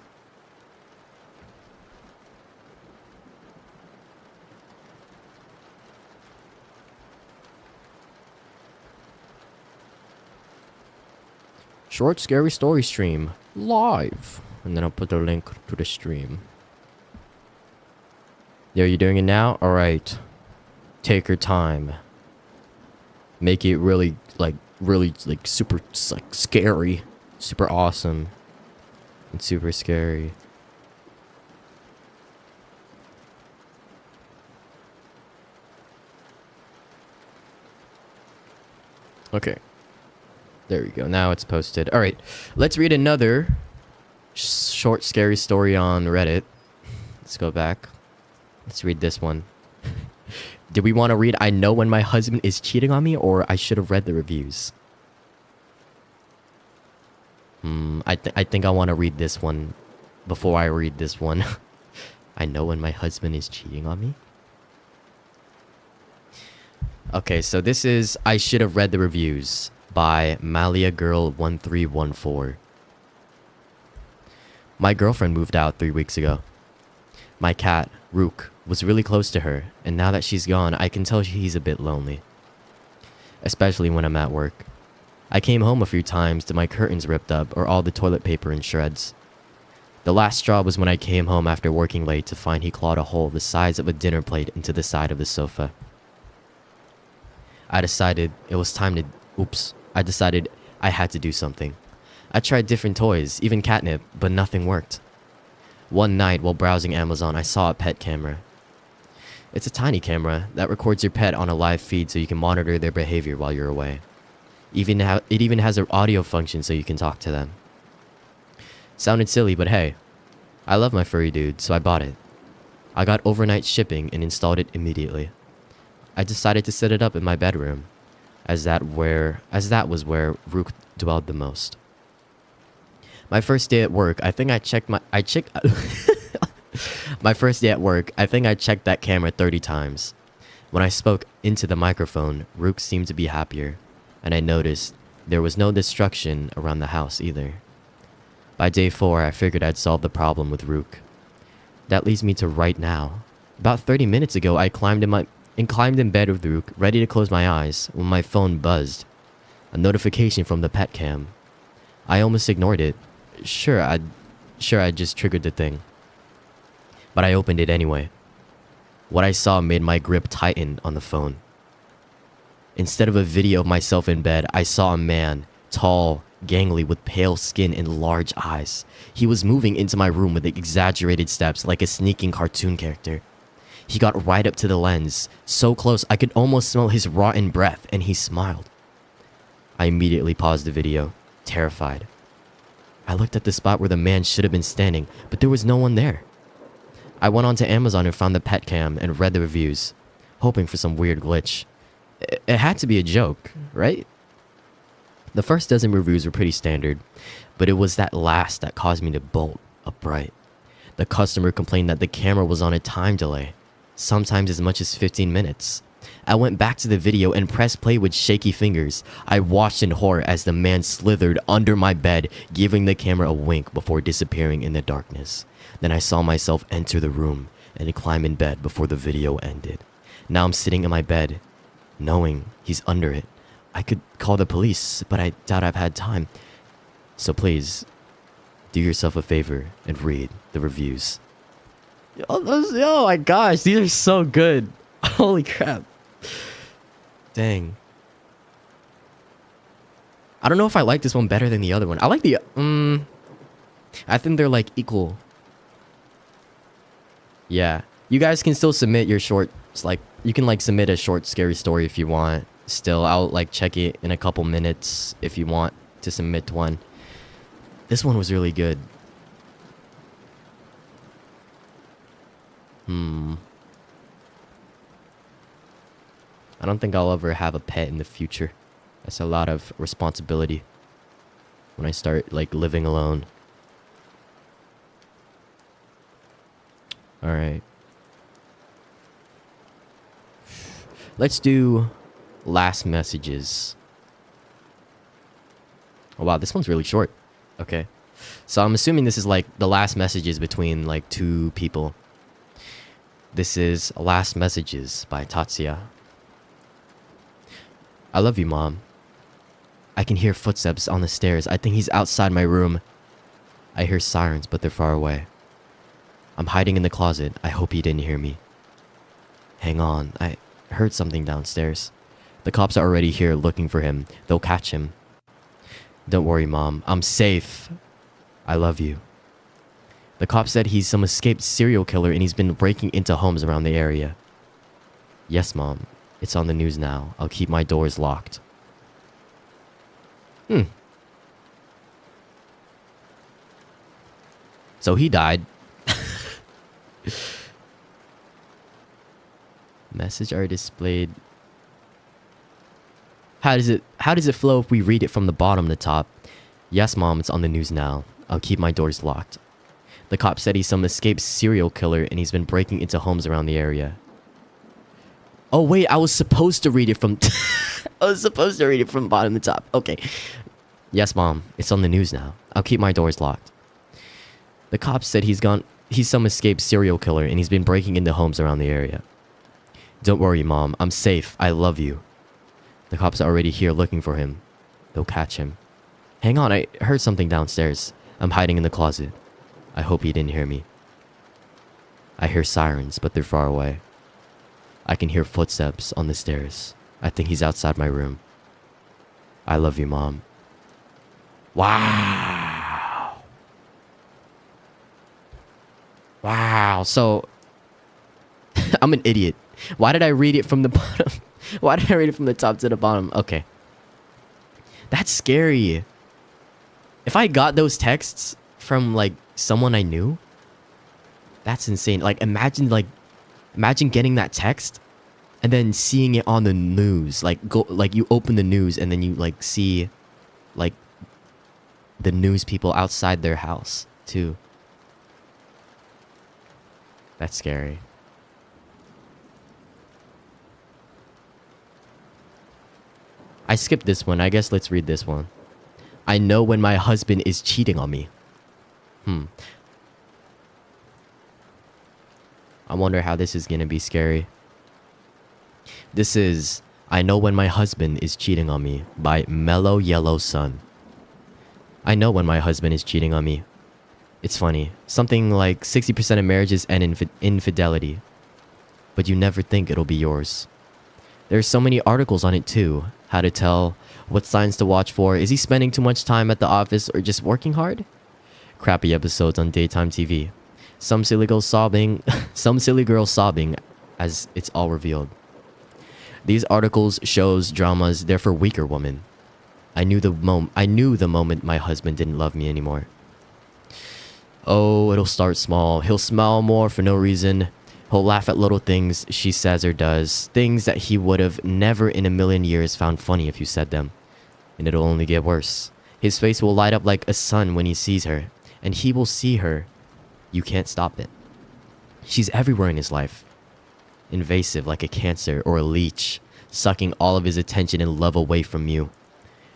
Short scary story stream live, and then I'll put the link to the stream. Yo, you doing it now? All right, take your time. Make it really super like scary, super awesome, and super scary. Okay. There we go. Now it's posted. All right. Let's read another short, scary story on Reddit. Let's go back. Let's read this one. Do we want to read I know when my husband is cheating on me, or I should have read the reviews? I think I want to read this one before I read this one. I know when my husband is cheating on me. Okay, so this is I should have read the reviews by Malia Girl 1314. My girlfriend moved out 3 weeks ago. My cat, Rook, was really close to her, and now that she's gone, I can tell he's a bit lonely. Especially when I'm at work. I came home a few times to my curtains ripped up or all the toilet paper in shreds. The last straw was when I came home after working late to find he clawed a hole the size of a dinner plate into the side of the sofa. I decided I had to do something. I tried different toys, even catnip, but nothing worked. One night while browsing Amazon, I saw a pet camera. It's a tiny camera that records your pet on a live feed so you can monitor their behavior while you're away. It even has an audio function so you can talk to them. Sounded silly, but hey, I love my furry dude, so I bought it. I got overnight shipping and installed it immediately. I decided to set it up in my bedroom, as that was where Rook dwelled the most. My first day at work, I think I checked my first day at work, I think I checked that camera 30 times. When I spoke into the microphone, Rook seemed to be happier, and I noticed there was no destruction around the house either. By day 4, I figured I'd solved the problem with Rook. That leads me to right now. About 30 minutes ago, I climbed in bed with Rook, ready to close my eyes, when my phone buzzed. A notification from the pet cam. I almost ignored it. Sure, I just triggered the thing. But I opened it anyway. What I saw made my grip tighten on the phone. Instead of a video of myself in bed, I saw a man, tall, gangly, with pale skin and large eyes. He was moving into my room with exaggerated steps like a sneaking cartoon character. He got right up to the lens, so close I could almost smell his rotten breath, and he smiled. I immediately paused the video, terrified. I looked at the spot where the man should have been standing, but there was no one there. I went onto Amazon and found the pet cam and read the reviews, hoping for some weird glitch. It had to be a joke, right? The first dozen reviews were pretty standard, but it was that last that caused me to bolt upright. The customer complained that the camera was on a time delay, sometimes as much as 15 minutes. I went back to the video and pressed play with shaky fingers. I watched in horror as the man slithered under my bed, giving the camera a wink before disappearing in the darkness. Then I saw myself enter the room and climb in bed before the video ended. Now I'm sitting in my bed, knowing he's under it. I could call the police, but I doubt I've had time. So please, do yourself a favor and read the reviews. Oh my gosh, these are so good. Holy crap. Dang. I don't know if I like this one better than the other one. I like the... I think they're like equal. Yeah. You guys can still submit your shorts. Like, you can like submit a short scary story if you want. Still, I'll like check it in a couple minutes if you want to submit one. This one was really good. I don't think I'll ever have a pet in the future. That's a lot of responsibility when I start like living alone. All right. Let's do last messages. Oh wow, this one's really short. Okay. So I'm assuming this is like the last messages between like two people. This is Last Messages by Tatsuya. I love you, Mom. I can hear footsteps on the stairs. I think he's outside my room. I hear sirens, but they're far away. I'm hiding in the closet. I hope he didn't hear me. Hang on, I heard something downstairs. The cops are already here looking for him. They'll catch him. Don't worry, Mom. I'm safe. I love you. The cop said he's some escaped serial killer and he's been breaking into homes around the area. Yes, Mom. It's on the news now. I'll keep my doors locked. So he died. Message are displayed. How does it flow if we read it from the bottom to top? Yes, Mom, it's on the news now. I'll keep my doors locked. The cop said he's some escaped serial killer and he's been breaking into homes around the area. Oh wait, I was supposed to read it from I was supposed to read it from bottom to top. Okay. Yes, Mom, it's on the news now. I'll keep my doors locked. The cop said he's some escaped serial killer and he's been breaking into homes around the area. Don't worry, Mom, I'm safe. I love you. The cops are already here looking for him. They'll catch him. Hang on, I heard something downstairs. I'm hiding in the closet. I hope he didn't hear me. I hear sirens, but they're far away. I can hear footsteps on the stairs. I think he's outside my room. I love you, Mom. Wow. Wow. So, I'm an idiot. Why did I read it from the bottom? Why did I read it from the top to the bottom? Okay. That's scary. If I got those texts from like someone I knew, that's insane. Like imagine getting that text and then seeing it on the news. Like you open the news and then you like see like the news people outside their house too. That's scary. I skipped this one. I guess let's read this one. I know when my husband is cheating on me. I wonder how this is gonna be scary. This is I Know When My Husband Is Cheating on Me by Mellow Yellow Sun. I know when my husband is cheating on me. It's funny. Something like 60% of marriages end in infidelity. But you never think it'll be yours. There's so many articles on it too. How to tell, what signs to watch for, is he spending too much time at the office or just working hard? Crappy episodes on daytime TV. Some silly girl sobbing as it's all revealed. These articles, shows, dramas, they're for weaker women. I knew the moment my husband didn't love me anymore. Oh, it'll start small. He'll smile more for no reason. He'll laugh at little things she says or does. Things that he would have never in a million years found funny if you said them. And it'll only get worse. His face will light up like a sun when he sees her. And he will see her. You can't stop it. She's everywhere in his life. invasive like a cancer or a leech, sucking all of his attention and love away from you.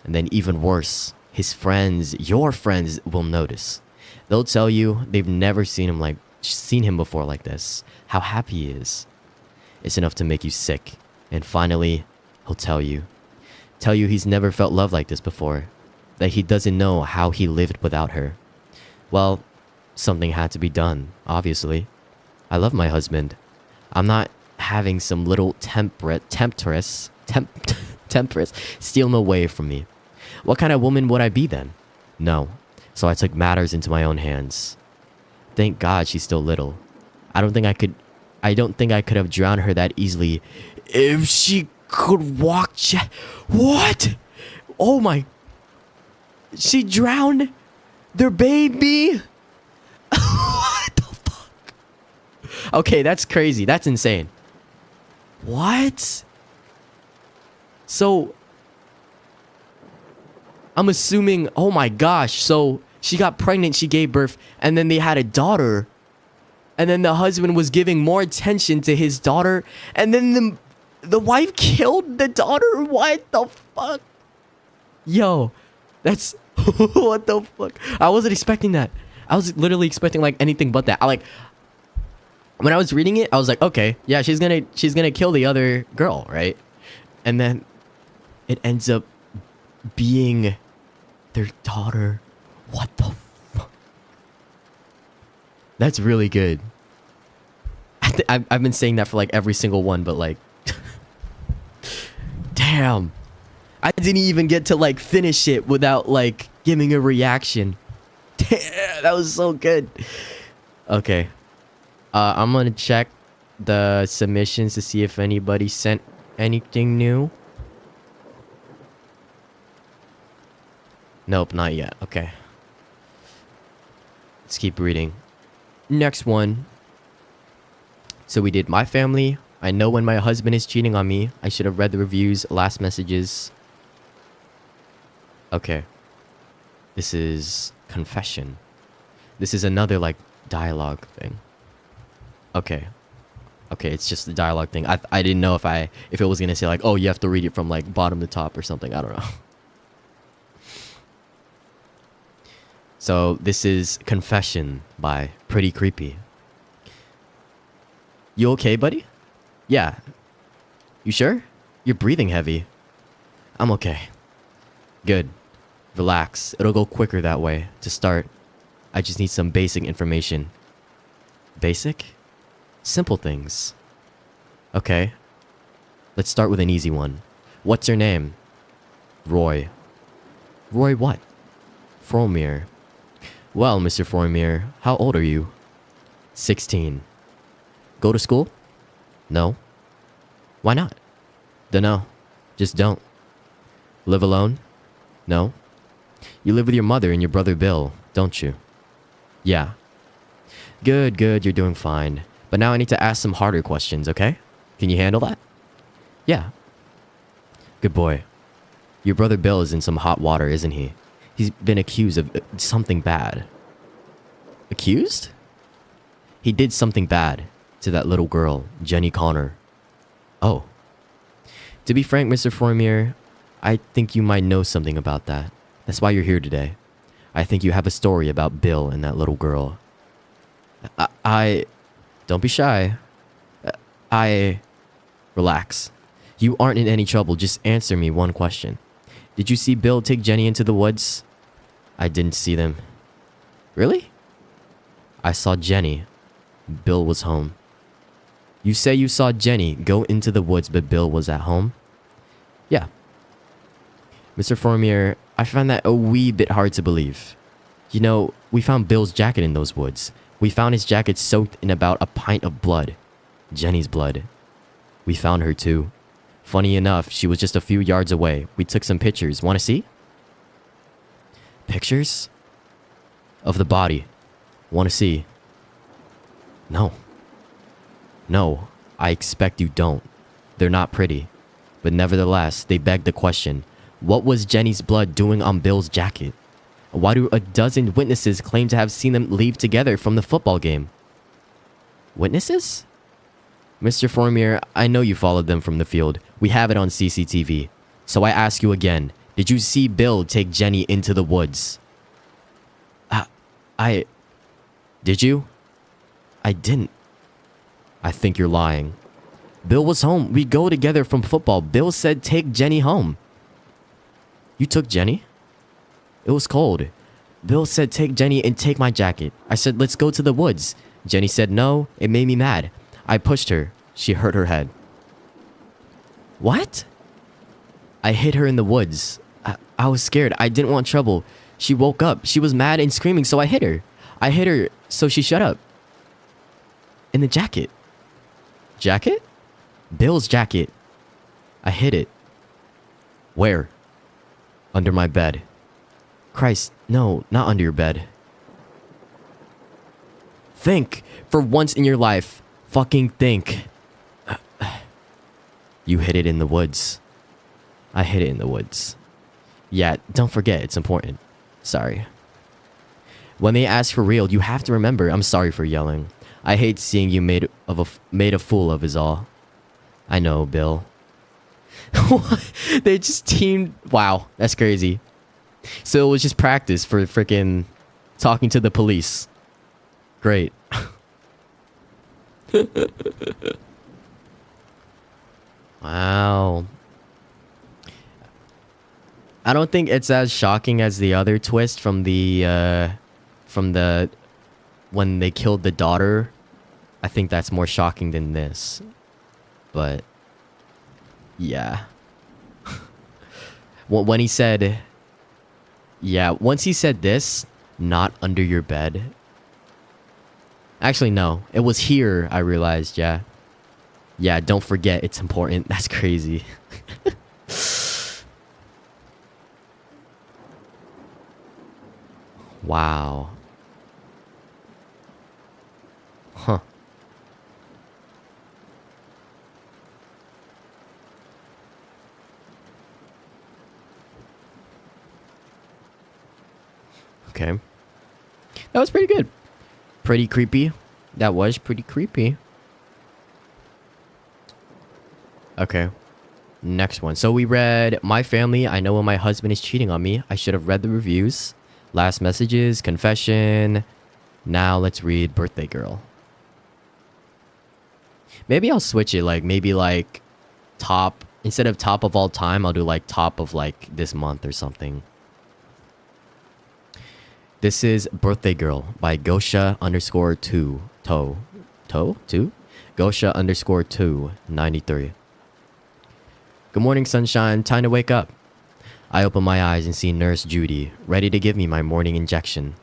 And then even worse, his friends, your friends, will notice. They'll tell you they've never seen him before like this. How happy he is. It's enough to make you sick. And finally, he'll tell you he's never felt love like this before. That he doesn't know how he lived without her. Well, something had to be done, obviously. I love my husband. I'm not having some little temptress steal him away from me. What kind of woman would I be then? No. So I took matters into my own hands. Thank God she's still little. I don't think I could have drowned her that easily if she could walk. What? Oh my. She drowned their baby? What the fuck? Okay, that's crazy. That's insane. What? So, I'm assuming, oh my gosh, so she got pregnant, she gave birth, and then they had a daughter. And then the husband was giving more attention to his daughter, and then the wife killed the daughter? What the fuck? Yo, that's... what the fuck? I wasn't expecting that. I was literally expecting like anything but that. When I was reading it, I was like, okay, yeah, she's gonna kill the other girl, right? And then it ends up being their daughter. What the fuck? That's really good. I've been saying that for like every single one, but like, damn. I didn't even get to like finish it without like giving a reaction. Damn, that was so good. Okay. I'm gonna check the submissions to see if anybody sent anything new. Nope, not yet. Okay. Let's keep reading. Next one. So we did my family. I know when my husband is cheating on me. I should have read the reviews, last messages. Okay. This is confession. This is another like dialogue thing. Okay. Okay, it's just the dialogue thing. I didn't know if it was gonna say like, oh, you have to read it from like bottom to top or something. I don't know. So this is Confession by Pretty Creepy. You okay, buddy? Yeah. You sure? You're breathing heavy. I'm okay. Good. Relax. It'll go quicker that way. To start, I just need some basic information. Basic? Simple things. Okay. Let's start with an easy one. What's your name? Roy. Roy what? Fromir. Well, Mr. Fromir, how old are you? 16. Go to school? No. Why not? Dunno. Just don't. Live alone? No. You live with your mother and your brother Bill, don't you? Yeah. Good, good, you're doing fine. But now I need to ask some harder questions, okay? Can you handle that? Yeah. Good boy. Your brother Bill is in some hot water, isn't he? He's been accused of something bad. Accused? He did something bad to that little girl, Jenny Connor. Oh. To be frank, Mr. Fromir, I think you might know something about that. That's why you're here today. I think you have a story about Bill and that little girl. Don't be shy. Relax. You aren't in any trouble. Just answer me one question. Did you see Bill take Jenny into the woods? I didn't see them. Really? I saw Jenny. Bill was home. You say you saw Jenny go into the woods, but Bill was at home? Yeah. Mr. Fromir, I find that a wee bit hard to believe. You know, we found Bill's jacket in those woods. We found his jacket soaked in about a pint of blood. Jenny's blood. We found her too. Funny enough, she was just a few yards away. We took some pictures. Want to see? Pictures? Of the body. Want to see? No. No, I expect you don't. They're not pretty. But nevertheless, they beg the question. What was Jenny's blood doing on Bill's jacket? Why do a dozen witnesses claim to have seen them leave together from the football game? Witnesses? Mr. Formier, I know you followed them from the field. We have it on CCTV. So I ask you again, did you see Bill take Jenny into the woods? Did you? I didn't. I think you're lying. Bill was home. We go together from football. Bill said take Jenny home. You took Jenny? It was cold. Bill said take Jenny and take my jacket. I said let's go to the woods. Jenny said no. It made me mad. I pushed her. She hurt her head. What? I hit her in the woods. I was scared. I didn't want trouble. She woke up. She was mad and screaming, so I hit her. I hit her, so she shut up. In the jacket. Jacket? Bill's jacket. I hid it. Where? Under my bed. Christ, no, not under your bed. Think. For once in your life. Fucking think. You hid it in the woods. I hid it in the woods. Yeah, don't forget, it's important. Sorry. When they ask for real, you have to remember, I'm sorry for yelling. I hate seeing you made a fool of is all. I know, Bill. They just teamed. Wow, that's crazy. So it was just practice for freaking talking to the police. Great. Wow. I don't think it's as shocking as the other twist from the when they killed the daughter. I think that's more shocking than this. But yeah. When he said, yeah, once he said this, not under your bed. Actually, no, it was here. I realized, yeah. Yeah, don't forget, it's important. That's crazy. Wow. Huh. Okay. That was pretty good. Pretty creepy. That was pretty creepy. Okay. Next one. So we read My Family. I know when my husband is cheating on me. I should have read the reviews. Last Messages. Confession. Now let's read Birthday Girl. Maybe I'll switch it. Like maybe like top. Instead of top of all time, I'll do like top of like this month or something. This is Birthday Girl by Gosha _2 2 Gosha _2 93. Good morning, sunshine. Time to wake up. I open my eyes and see Nurse Judy, ready to give me my morning injection.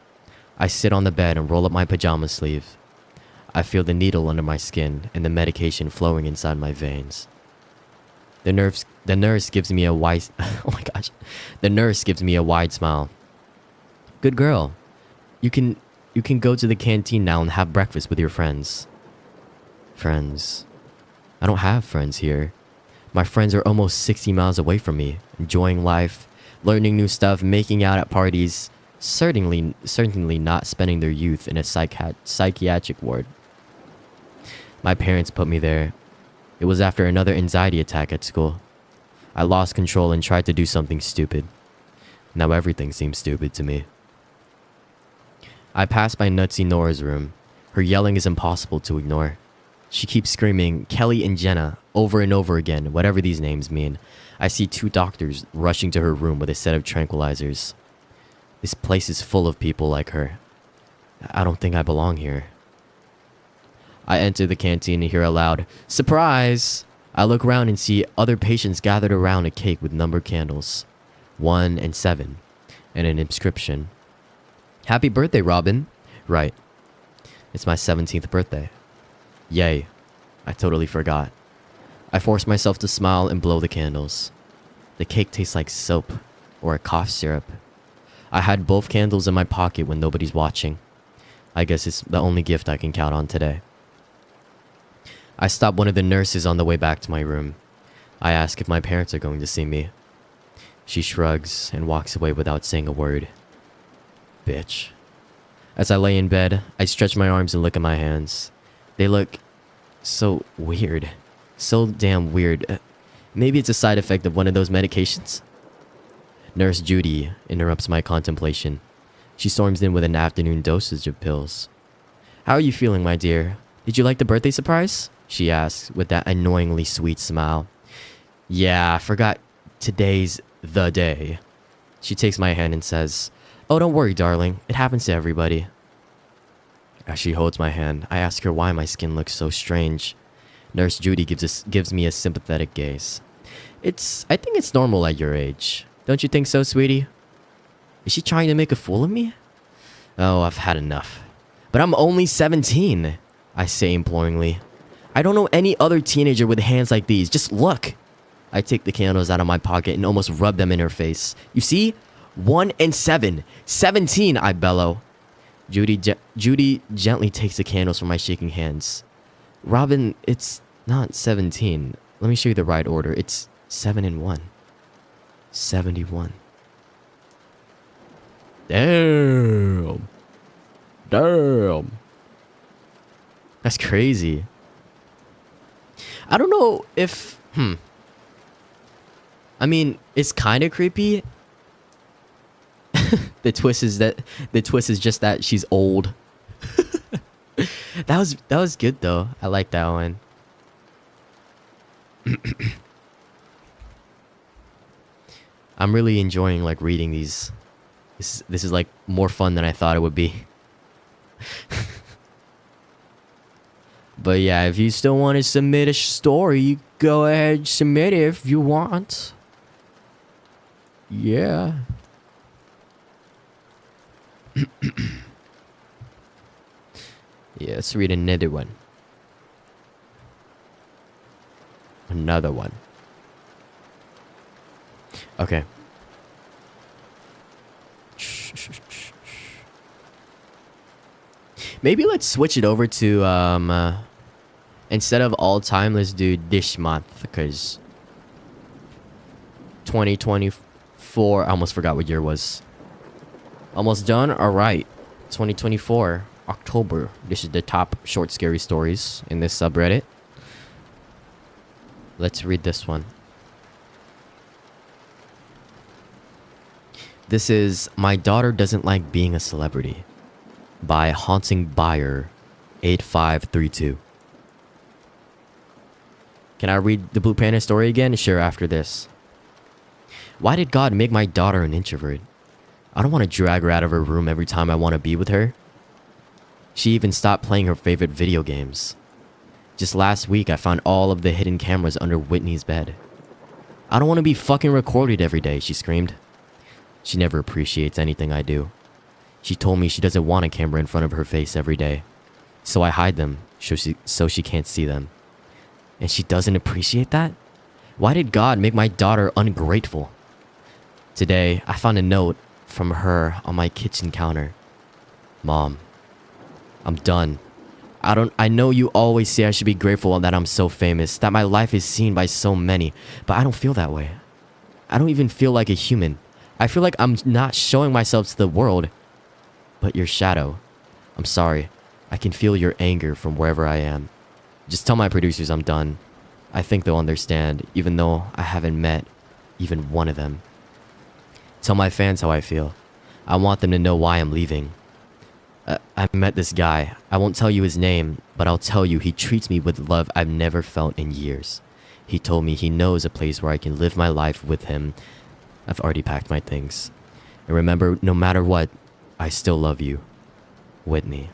I sit on the bed and roll up my pajama sleeve. I feel the needle under my skin and the medication flowing inside my veins. The nurse gives me a wide oh my gosh. The nurse gives me a wide smile. Good girl. You can go to the canteen now and have breakfast with your friends. Friends. I don't have friends here. My friends are almost 60 miles away from me, enjoying life, learning new stuff, making out at parties, certainly not spending their youth in a psychiatric ward. My parents put me there. It was after another anxiety attack at school. I lost control and tried to do something stupid. Now everything seems stupid to me. I pass by Nutsy Nora's room. Her yelling is impossible to ignore. She keeps screaming, Kelly and Jenna, over and over again, whatever these names mean. I see 2 doctors rushing to her room with a set of tranquilizers. This place is full of people like her. I don't think I belong here. I enter the canteen and hear a loud, surprise! I look around and see other patients gathered around a cake with numbered candles. 1 and 7. And an inscription. Happy birthday, Robin. Right. It's my 17th birthday. Yay. I totally forgot. I force myself to smile and blow the candles. The cake tastes like soap or a cough syrup. I had both candles in my pocket when nobody's watching. I guess it's the only gift I can count on today. I stop one of the nurses on the way back to my room. I ask if my parents are going to see me. She shrugs and walks away without saying a word. Bitch. As I lay in bed, I stretch my arms and look at my hands. They look So weird. So damn weird. Maybe it's a side effect of one of those medications? Nurse Judy interrupts my contemplation. She storms in with an afternoon dosage of pills. How are you feeling, my dear? Did you like the birthday surprise? She asks with that annoyingly sweet smile. Yeah, I forgot today's the day. She takes my hand and says, oh, don't worry, darling. It happens to everybody. As she holds my hand, I ask her why my skin looks so strange. Nurse Judy gives me a sympathetic gaze. I think it's normal at your age. Don't you think so, sweetie? Is she trying to make a fool of me? Oh, I've had enough. But I'm only 17, I say imploringly. I don't know any other teenager with hands like these. Just look. I take the candles out of my pocket and almost rub them in her face. You see? 1 and 7. 17, I bellow. Judy gently takes the candles from my shaking hands. Robin, it's not 17. Let me show you the right order. It's 7 and 1. 71. Damn. That's crazy. I don't know if... I mean, it's kind of creepy. The twist is just that she's old. That was good though. I like that one. I'm really enjoying like reading these. This is like more fun than I thought it would be. But yeah, if you still want to submit a story, go ahead, submit it if you want. Yeah. Yeah, let's read another one. Another one. Okay. Maybe let's switch it over to instead of all time, let's do this month, because 2024, I almost forgot what year was. Almost done? Alright. 2024, October. This is the top short scary stories in this subreddit. Let's read this one. This is My Daughter Doesn't Like Being a Celebrity by Haunting Buyer 8532. Can I read the Blue Panda story again? Sure, after this. Why did God make my daughter an introvert? I don't want to drag her out of her room every time I want to be with her. She even stopped playing her favorite video games. Just last week, I found all of the hidden cameras under Whitney's bed. I don't want to be fucking recorded every day, she screamed. She never appreciates anything I do. She told me she doesn't want a camera in front of her face every day. So I hide them so she can't see them. And she doesn't appreciate that? Why did God make my daughter ungrateful? Today, I found a note from her on my kitchen counter. Mom, I'm done. I know you always say I should be grateful that I'm so famous, that my life is seen by so many, but I don't feel that way. I don't even feel like a human. I feel like I'm not showing myself to the world, but your shadow. I'm sorry. I can feel your anger from wherever I am. Just tell my producers I'm done. I think they'll understand, even though I haven't met even one of them. Tell my fans how I feel. I want them to know why I'm leaving. I met this guy. I won't tell you his name, but I'll tell you he treats me with love I've never felt in years. He told me he knows a place where I can live my life with him. I've already packed my things. And remember, no matter what, I still love you. Whitney.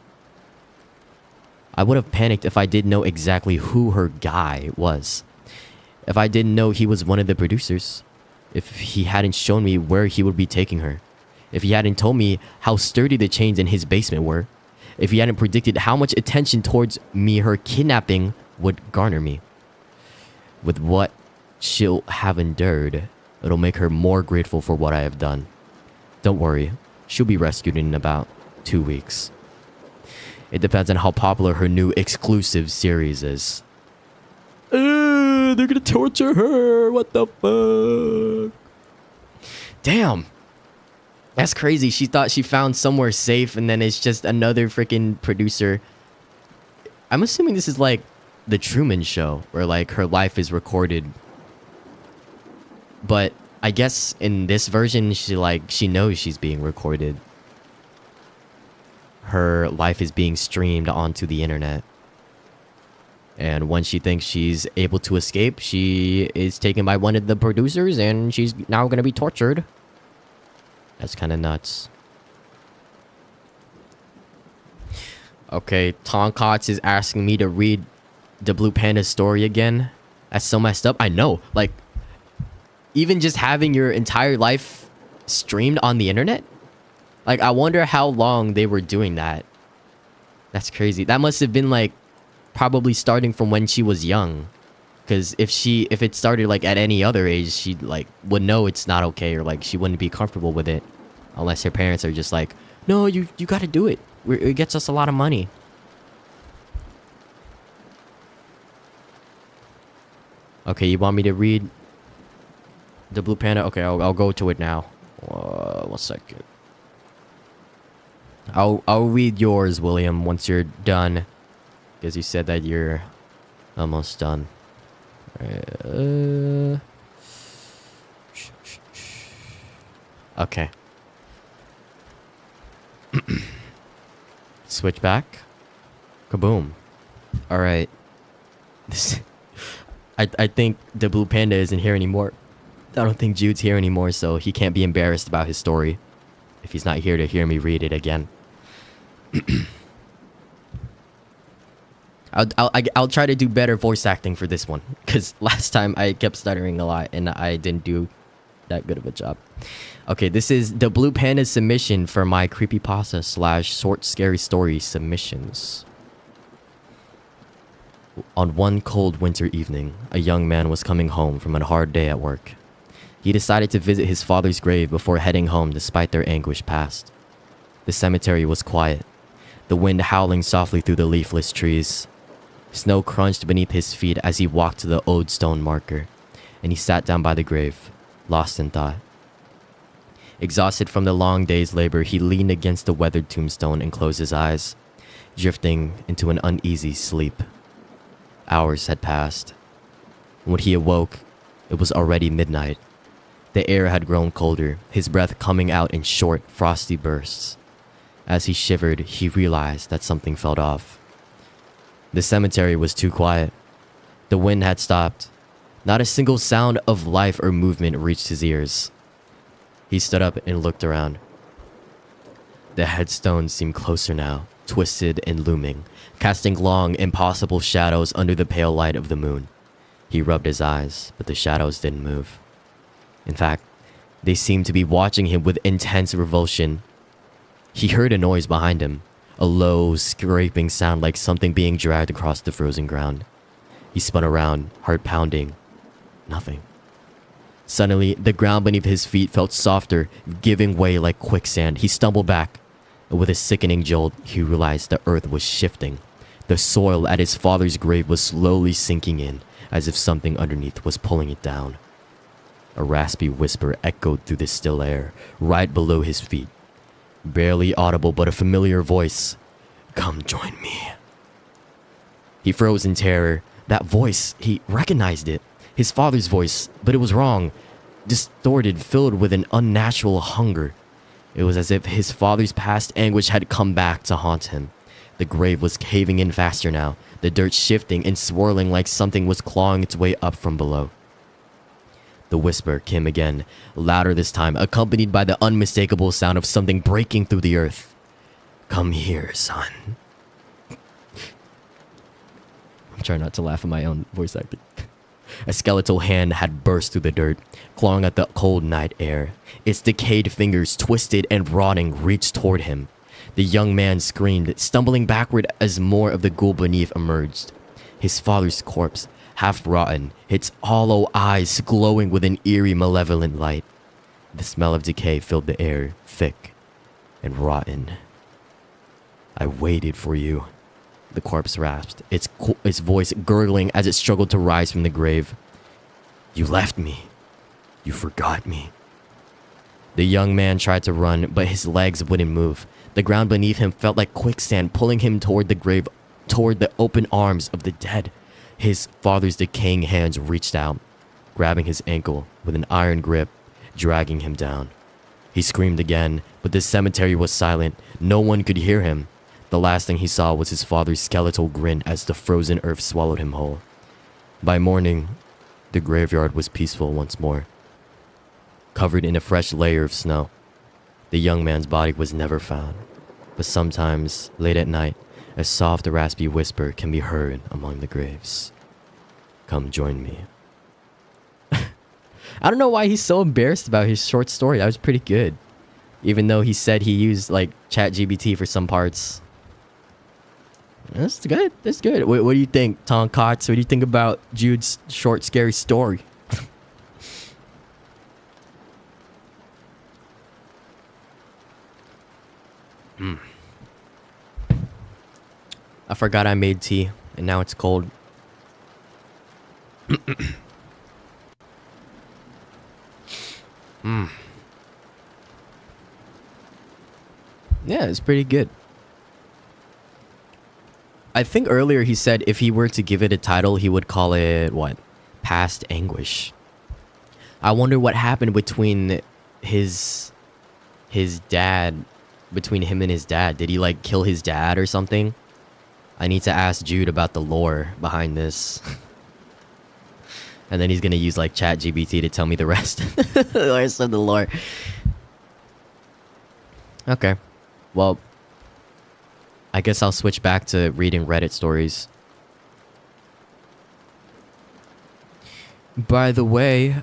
I would have panicked if I didn't know exactly who her guy was. If I didn't know he was one of the producers. If he hadn't shown me where he would be taking her. If he hadn't told me how sturdy the chains in his basement were. If he hadn't predicted how much attention towards me her kidnapping would garner me. With what she'll have endured, it'll make her more grateful for what I have done. Don't worry, she'll be rescued in about 2 weeks. It depends on how popular her new exclusive series is. They're gonna torture her. What the fuck? Damn. That's crazy. She thought she found somewhere safe and then it's just another freaking producer. I'm assuming this is like the Truman Show, where like her life is recorded. But I guess in this version, she knows she's being recorded. Her life is being streamed onto the internet. And when she thinks she's able to escape, she is taken by one of the producers and she's now going to be tortured. That's kind of nuts. Okay, Tonkotz is asking me to read the Blue Panda story again. That's so messed up. I know. Like, even just having your entire life streamed on the internet? Like, I wonder how long they were doing that. That's crazy. That must have been like probably starting from when she was young. Because if it started like at any other age, she like would know it's not okay, or like she wouldn't be comfortable with it. Unless her parents are just like, no, you gotta do it. It gets us a lot of money. Okay, you want me to read the Blue Panda? Okay, I'll go to it now. 1 second. I'll read yours, William, once you're done. Because you said that you're almost done. Okay. Switch back. Kaboom. Alright. I think the Blue Panda isn't here anymore. I don't think Jude's here anymore, so he can't be embarrassed about his story if he's not here to hear me read it again. I'll try to do better voice acting for this one, because last time I kept stuttering a lot and I didn't do that good of a job. Okay, this is the Blue Panda submission for my creepypasta / short scary story submissions. On one cold winter evening, a young man was coming home from a hard day at work. He decided to visit his father's grave before heading home despite their anguished past. The cemetery was quiet, the wind howling softly through the leafless trees. Snow crunched beneath his feet as he walked to the old stone marker, and he sat down by the grave, lost in thought. Exhausted from the long day's labor, he leaned against the weathered tombstone and closed his eyes, drifting into an uneasy sleep. Hours had passed. When he awoke, it was already midnight. The air had grown colder, his breath coming out in short, frosty bursts. As he shivered, he realized that something felt off. The cemetery was too quiet. The wind had stopped. Not a single sound of life or movement reached his ears. He stood up and looked around. The headstones seemed closer now, twisted and looming, casting long, impossible shadows under the pale light of the moon. He rubbed his eyes, but the shadows didn't move. In fact, they seemed to be watching him with intense revulsion. He heard a noise behind him, a low, scraping sound like something being dragged across the frozen ground. He spun around, heart pounding. Nothing. Suddenly, the ground beneath his feet felt softer, giving way like quicksand. He stumbled back, and with a sickening jolt, he realized the earth was shifting. The soil at his father's grave was slowly sinking in, as if something underneath was pulling it down. A raspy whisper echoed through the still air, right below his feet. Barely audible, but a familiar voice. "Come join me." He froze in terror. That voice, he recognized it. His father's voice, but it was wrong. Distorted, filled with an unnatural hunger. It was as if his father's past anguish had come back to haunt him. The grave was caving in faster now, the dirt shifting and swirling like something was clawing its way up from below. The whisper came again, louder this time, accompanied by the unmistakable sound of something breaking through the earth. "Come here, son." I'm trying not to laugh at my own voice acting. A skeletal hand had burst through the dirt, clawing at the cold night air. Its decayed fingers, twisted and rotting, reached toward him. The young man screamed, stumbling backward as more of the ghoul beneath emerged. His father's corpse, half rotten, its hollow eyes glowing with an eerie, malevolent light. The smell of decay filled the air, thick and rotten. "I waited for you," the corpse rasped, its voice gurgling as it struggled to rise from the grave. "You left me. You forgot me." The young man tried to run, but his legs wouldn't move. The ground beneath him felt like quicksand, pulling him toward the grave, toward the open arms of the dead. His father's decaying hands reached out, grabbing his ankle with an iron grip, dragging him down. He screamed again, but the cemetery was silent. No one could hear him. The last thing he saw was his father's skeletal grin as the frozen earth swallowed him whole. By morning, the graveyard was peaceful once more, covered in a fresh layer of snow. The young man's body was never found, but sometimes, late at night, a soft, raspy whisper can be heard among the graves. Come join me. I don't know why he's so embarrassed about his short story. That was pretty good. Even though he said he used like ChatGPT for some parts. That's good. That's good. What do you think, Tom Cox? What do you think about Jude's short, scary story? I forgot I made tea, and now it's cold. Yeah, it's pretty good. I think earlier he said if he were to give it a title, he would call it, what? Past Anguish. I wonder what happened between his dad, between him and his dad. Did he like kill his dad or something? I need to ask Jude about the lore behind this. And then he's gonna use like ChatGPT to tell me the rest. The rest of the lore. Okay. Well, I guess I'll switch back to reading Reddit stories. By the way,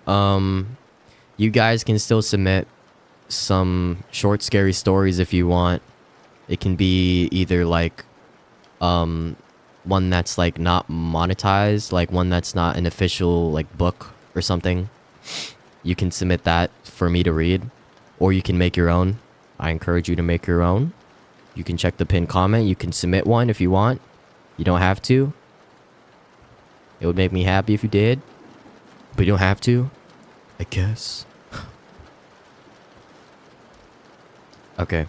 you guys can still submit some short scary stories if you want. It can be either like one that's like not monetized, like one that's not an official like book or something. You can submit that for me to read, or you can make your own. I encourage you to make your own. You can check the pinned comment. You can submit one if you want. You don't have to. It would make me happy if you did, but you don't have to, I guess. Okay.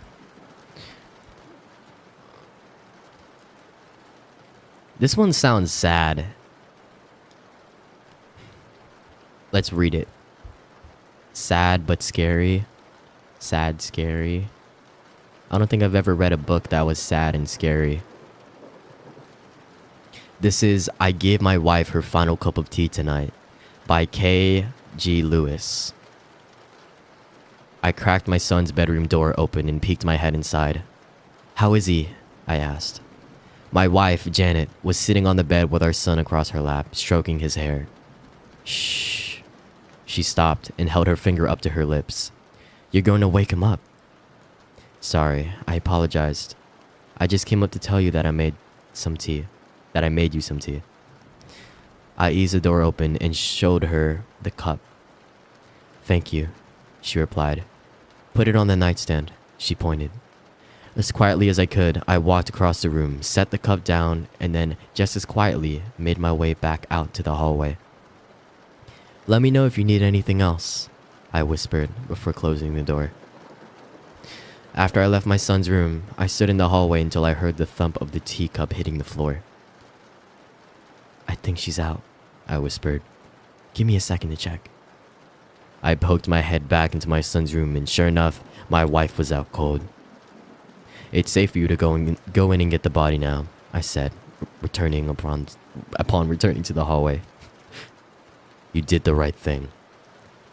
This one sounds sad. Let's read it. Sad but scary. Sad, scary. I don't think I've ever read a book that was sad and scary. This is I Gave My Wife Her Final Cup of Tea Tonight by K.G. Lewis. I cracked my son's bedroom door open and peeked my head inside. How is he? I asked. My wife, Janet, was sitting on the bed with our son across her lap, stroking his hair. Shh. She stopped and held her finger up to her lips. You're going to wake him up. Sorry, I apologized. I just came up to tell you that I made some tea. That I made you some tea. I eased the door open and showed her the cup. Thank you, she replied. Put it on the nightstand, she pointed. As quietly as I could, I walked across the room, set the cup down, and then, just as quietly, made my way back out to the hallway. Let me know if you need anything else, I whispered before closing the door. After I left my son's room, I stood in the hallway until I heard the thump of the teacup hitting the floor. I think she's out, I whispered. Give me a second to check. I poked my head back into my son's room, and sure enough, my wife was out cold. It's safe for you to go in and get the body now, I said, returning upon returning to the hallway. You did the right thing,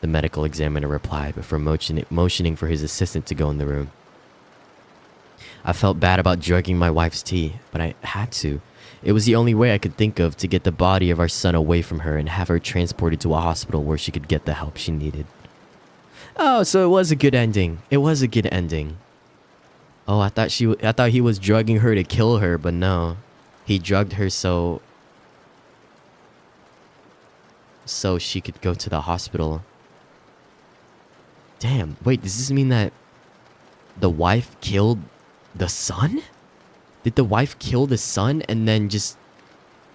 the medical examiner replied before motioning for his assistant to go in the room. I felt bad about drugging my wife's tea, but I had to. It was the only way I could think of to get the body of our son away from her and have her transported to a hospital where she could get the help she needed. Oh, so it was a good ending. It was a good ending. Oh, I thought he was drugging her to kill her, but no. He drugged her so she could go to the hospital. Damn, wait, does this mean that the wife killed the son? Did the wife kill the son and then just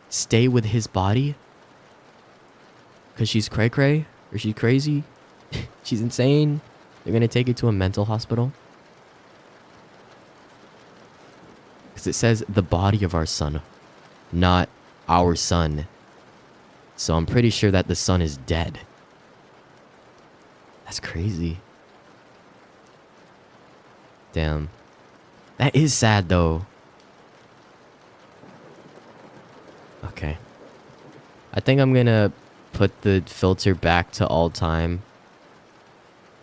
stay with his body? Because she's cray-cray? Or she's crazy? She's insane? They're gonna take her to a mental hospital? Because it says the body of our son, not our sun. So I'm pretty sure that the sun is dead. That's crazy. Damn. That is sad though. Okay. I think I'm gonna put the filter back to all time.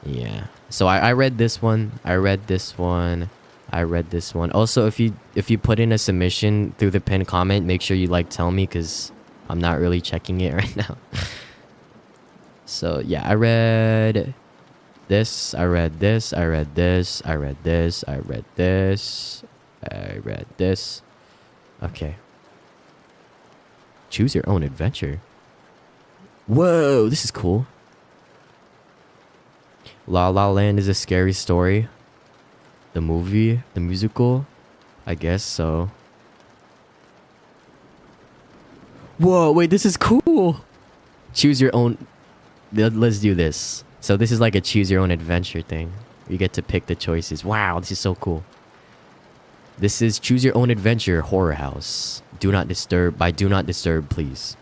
Yeah. So I read this one. I read this one. I read this one. Also, if you put in a submission through the pinned comment, make sure you like tell me, because I'm not really checking it right now. So yeah, I read this. I read this. I read this. I read this. I read this. I read this. Okay. Choose your own adventure. Whoa, this is cool. La La Land is a scary story. The movie, the musical, I guess so. Whoa, wait, this is cool. Choose your own. Let's do this. So this is like a choose your own adventure thing. You get to pick the choices. Wow, this is so cool. This is choose your own adventure horror house. Do not disturb. By do not disturb, please.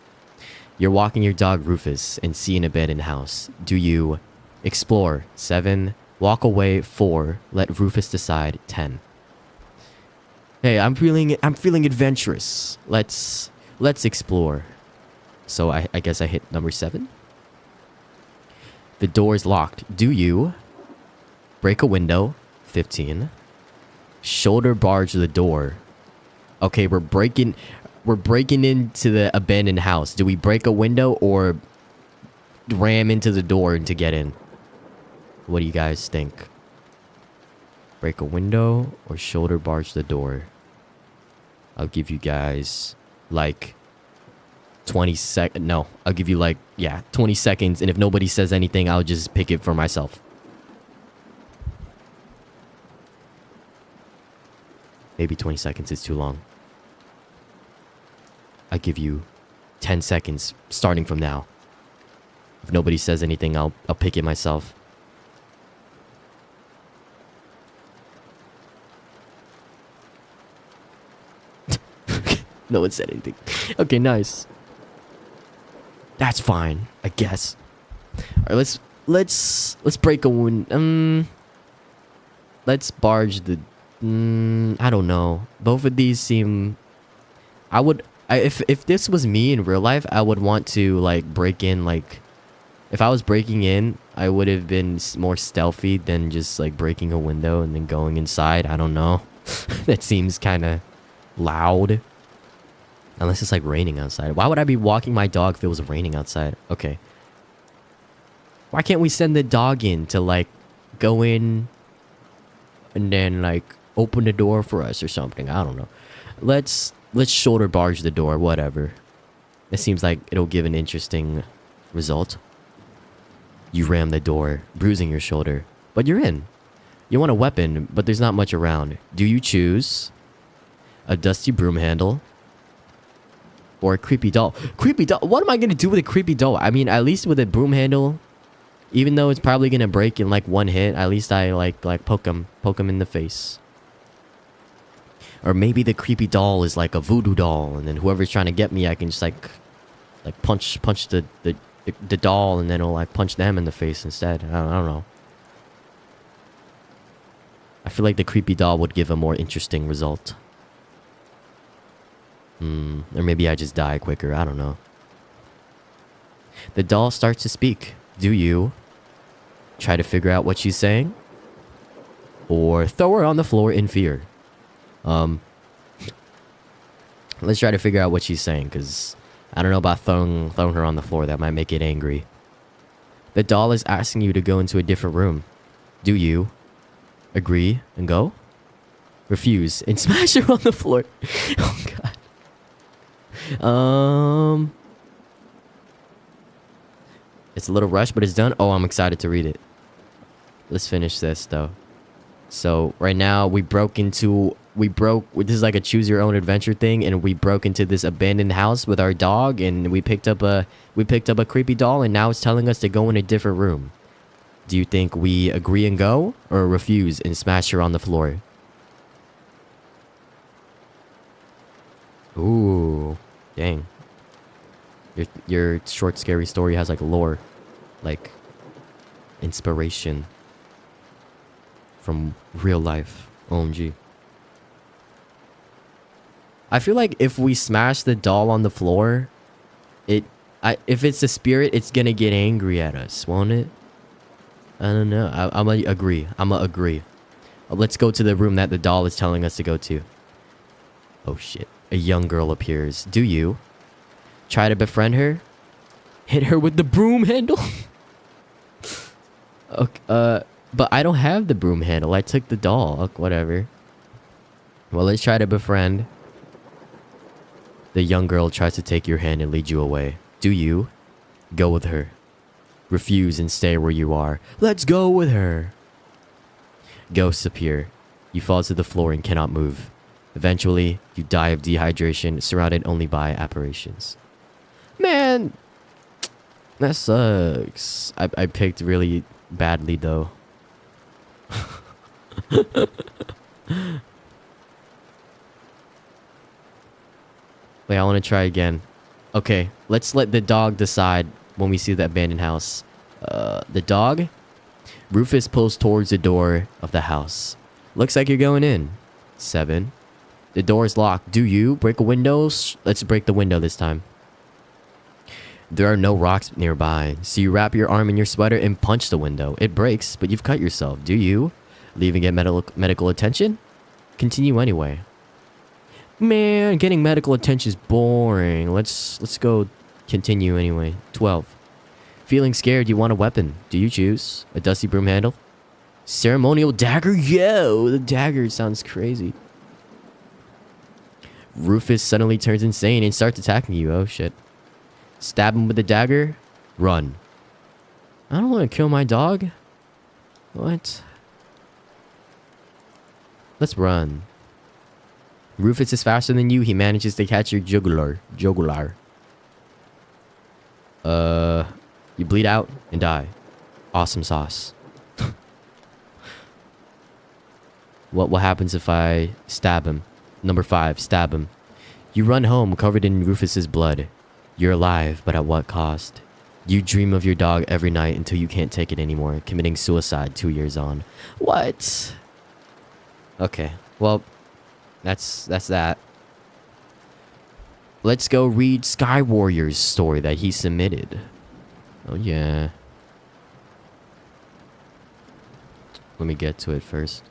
You're walking your dog Rufus and see an abandoned house. Do you explore? 7. Walk away. 4. Let Rufus decide. 10. Hey, I'm feeling adventurous. Let's explore. So I guess I hit number 7. The door is locked. Do you break a window? 15. Shoulder barge the door. Okay, we're breaking into the abandoned house. Do we break a window or ram into the door to get in? What do you guys think? Break a window or shoulder barge the door? I'll give you guys like 20 seconds. No, I'll give you like, yeah, 20 seconds. And if nobody says anything, I'll just pick it for myself. Maybe 20 seconds is too long. I give you 10 seconds starting from now. If nobody says anything, I'll pick it myself. No one said anything. Okay, nice. That's fine, I guess. All right, let's break a window. Let's barge the. I don't know. Both of these seem. If this was me in real life, I would want to like break in. Like, if I was breaking in, I would have been more stealthy than just like breaking a window and then going inside. I don't know. That seems kind of loud. Unless it's like raining outside. Why would I be walking my dog if it was raining outside? Okay. Why can't we send the dog in to like go in and then like open the door for us or something? I don't know. Let's shoulder barge the door, whatever. It seems like it'll give an interesting result. You ram the door, bruising your shoulder, but you're in. You want a weapon, but there's not much around. Do you choose a dusty broom handle or a creepy doll? Creepy doll? What am I gonna do with a creepy doll? I mean, at least with a broom handle, even though it's probably gonna break in like one hit, at least I like poke him in the face. Or maybe the creepy doll is like a voodoo doll, and then whoever's trying to get me, I can just like punch the doll, and then I'll like punch them in the face instead. I don't know. I feel like the creepy doll would give a more interesting result. Or maybe I just die quicker. I don't know. The doll starts to speak. Do you try to figure out what she's saying, or throw her on the floor in fear? Let's try to figure out what she's saying, because I don't know about throwing her on the floor. That might make it angry. The doll is asking you to go into a different room. Do you agree and go? Refuse and smash her on the floor. Oh god. It's a little rushed, but it's done. Oh, I'm excited to read it. Let's finish this though. So right now this is like a choose your own adventure thing, and we broke into this abandoned house with our dog, and we picked up a creepy doll, and now it's telling us to go in a different room. Do you think we agree and go, or refuse and smash her on the floor? Ooh. Dang. Your short scary story has like lore, like inspiration from real life. OMG. I feel like if we smash the doll on the floor, if it's a spirit, it's gonna get angry at us, won't it? I don't know. I'm gonna agree. Let's go to the room that the doll is telling us to go to. Oh shit. A young girl appears. Do you try to befriend her? Hit her with the broom handle? Okay, but I don't have the broom handle. I took the doll. Okay, whatever. Well, let's try to befriend. The young girl tries to take your hand and lead you away. Do you go with her? Refuse and stay where you are. Let's go with her. Ghosts appear. You fall to the floor and cannot move. Eventually, you die of dehydration, surrounded only by apparitions. Man, that sucks. I picked really badly though. Wait, I want to try again. Okay, let's let the dog decide when we see the abandoned house. The dog? Rufus pulls towards the door of the house. Looks like you're going in. 7. The door is locked. Do you break a window? Let's break the window this time. There are no rocks nearby, so you wrap your arm in your sweater and punch the window. It breaks, but you've cut yourself. Do you leave and get medical attention? Continue anyway. Man, getting medical attention is boring. Let's go continue anyway. 12. Feeling scared, you want a weapon. Do you choose a dusty broom handle? Ceremonial dagger? Yo, the dagger sounds crazy. Rufus suddenly turns insane and starts attacking you. Oh shit. Stab him with the dagger. Run. I don't want to kill my dog. What? Let's run. Rufus is faster than you. He manages to catch your jugular. You bleed out and die. Awesome sauce. What happens if I stab him? Number 5, stab him. You run home covered in Rufus's blood. You're alive, but at what cost? You dream of your dog every night until you can't take it anymore, committing suicide 2 years on. What? Okay, well, that's that. Let's go read Sky Warrior's story that he submitted. Oh yeah. Let me get to it first.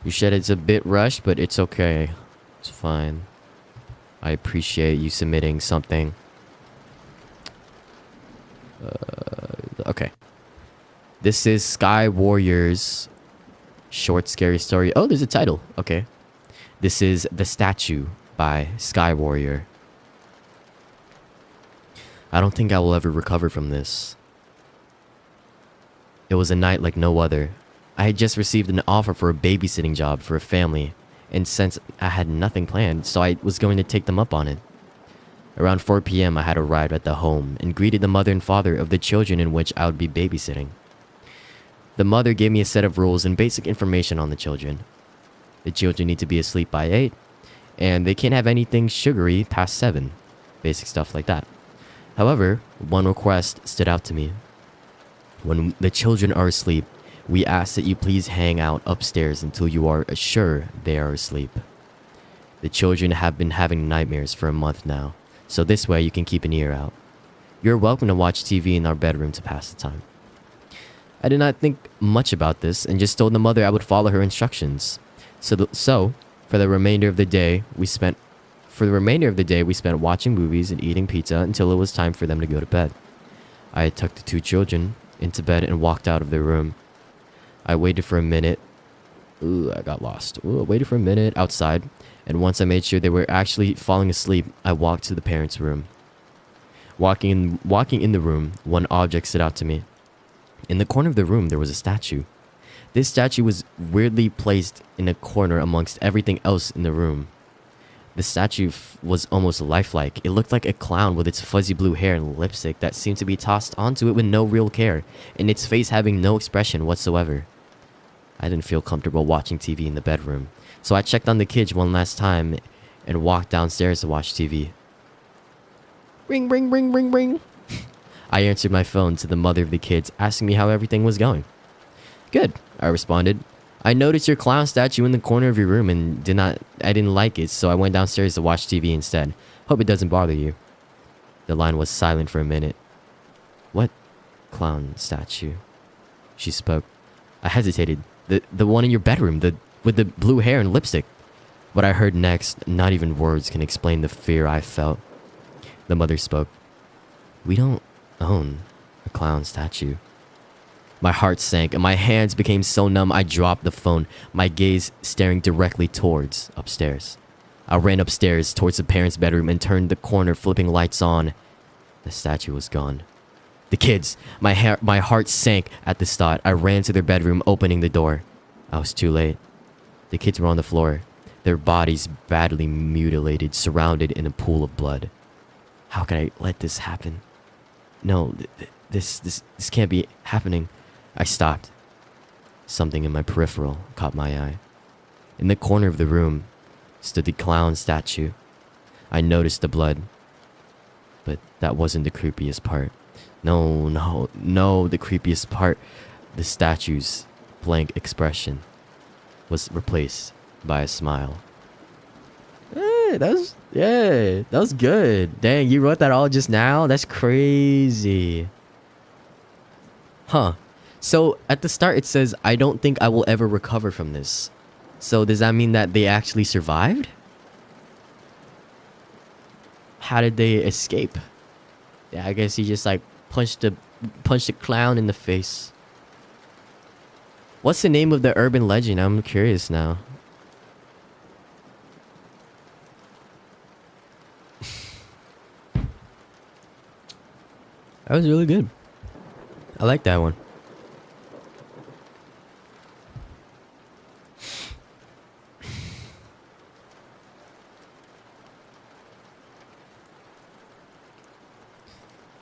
You said it's a bit rushed, but it's okay. It's fine. I appreciate you submitting something. Okay. This is Sky Warrior's short scary story. Oh, there's a title. Okay. This is The Statue by Sky Warrior. I don't think I will ever recover from this. It was a night like no other. I had just received an offer for a babysitting job for a family, and since I had nothing planned, so I was going to take them up on it. Around 4 p.m. I had arrived at the home and greeted the mother and father of the children in which I would be babysitting. The mother gave me a set of rules and basic information on the children. The children need to be asleep by 8, and they can't have anything sugary past 7. Basic stuff like that. However, one request stood out to me. When the children are asleep, we ask that you please hang out upstairs until you are sure they are asleep. The children have been having nightmares for a month now, so this way you can keep an ear out. You're welcome to watch TV in our bedroom to pass the time. I did not think much about this and just told the mother I would follow her instructions. So for the remainder of the day, we spent watching movies and eating pizza until it was time for them to go to bed. I had tucked the 2 children into bed and walked out of their room. I waited for a minute. Ooh, I got lost. Ooh, I waited for a minute outside, and once I made sure they were actually falling asleep, I walked to the parents' room. Walking in the room, one object stood out to me. In the corner of the room, there was a statue. This statue was weirdly placed in a corner amongst everything else in the room. The statue was almost lifelike. It looked like a clown with its fuzzy blue hair and lipstick that seemed to be tossed onto it with no real care, and its face having no expression whatsoever. I didn't feel comfortable watching TV in the bedroom, So I checked on the kids one last time and walked downstairs to watch TV. Ring, ring, ring, ring, ring. I answered my phone to the mother of the kids, asking me how everything was going. Good, I responded. I noticed your clown statue in the corner of your room and I didn't like it, so I went downstairs to watch TV instead. Hope it doesn't bother you. The line was silent for a minute. What clown statue? She spoke. I hesitated. The one in your bedroom, with the blue hair and lipstick. What I heard next, not even words can explain the fear I felt. The mother spoke. We don't own a clown statue. My heart sank and my hands became so numb I dropped the phone, my gaze staring directly towards upstairs. I ran upstairs towards the parents' bedroom and turned the corner, flipping lights on. The statue was gone. The kids, my heart sank at the thought. I ran to their bedroom, opening the door. I was too late. The kids were on the floor, their bodies badly mutilated, surrounded in a pool of blood. How could I let this happen? No, this can't be happening. I stopped. Something in my peripheral caught my eye. In the corner of the room stood the clown statue. I noticed the blood, but that wasn't the creepiest part. No, the creepiest part. The statue's blank expression was replaced by a smile. Hey, that was good. Dang, you wrote that all just now? That's crazy. Huh. So at the start it says, I don't think I will ever recover from this. So does that mean that they actually survived? How did they escape? Yeah, I guess he just like punched the clown in the face. What's the name of the urban legend? I'm curious now. That was really good. I like that one.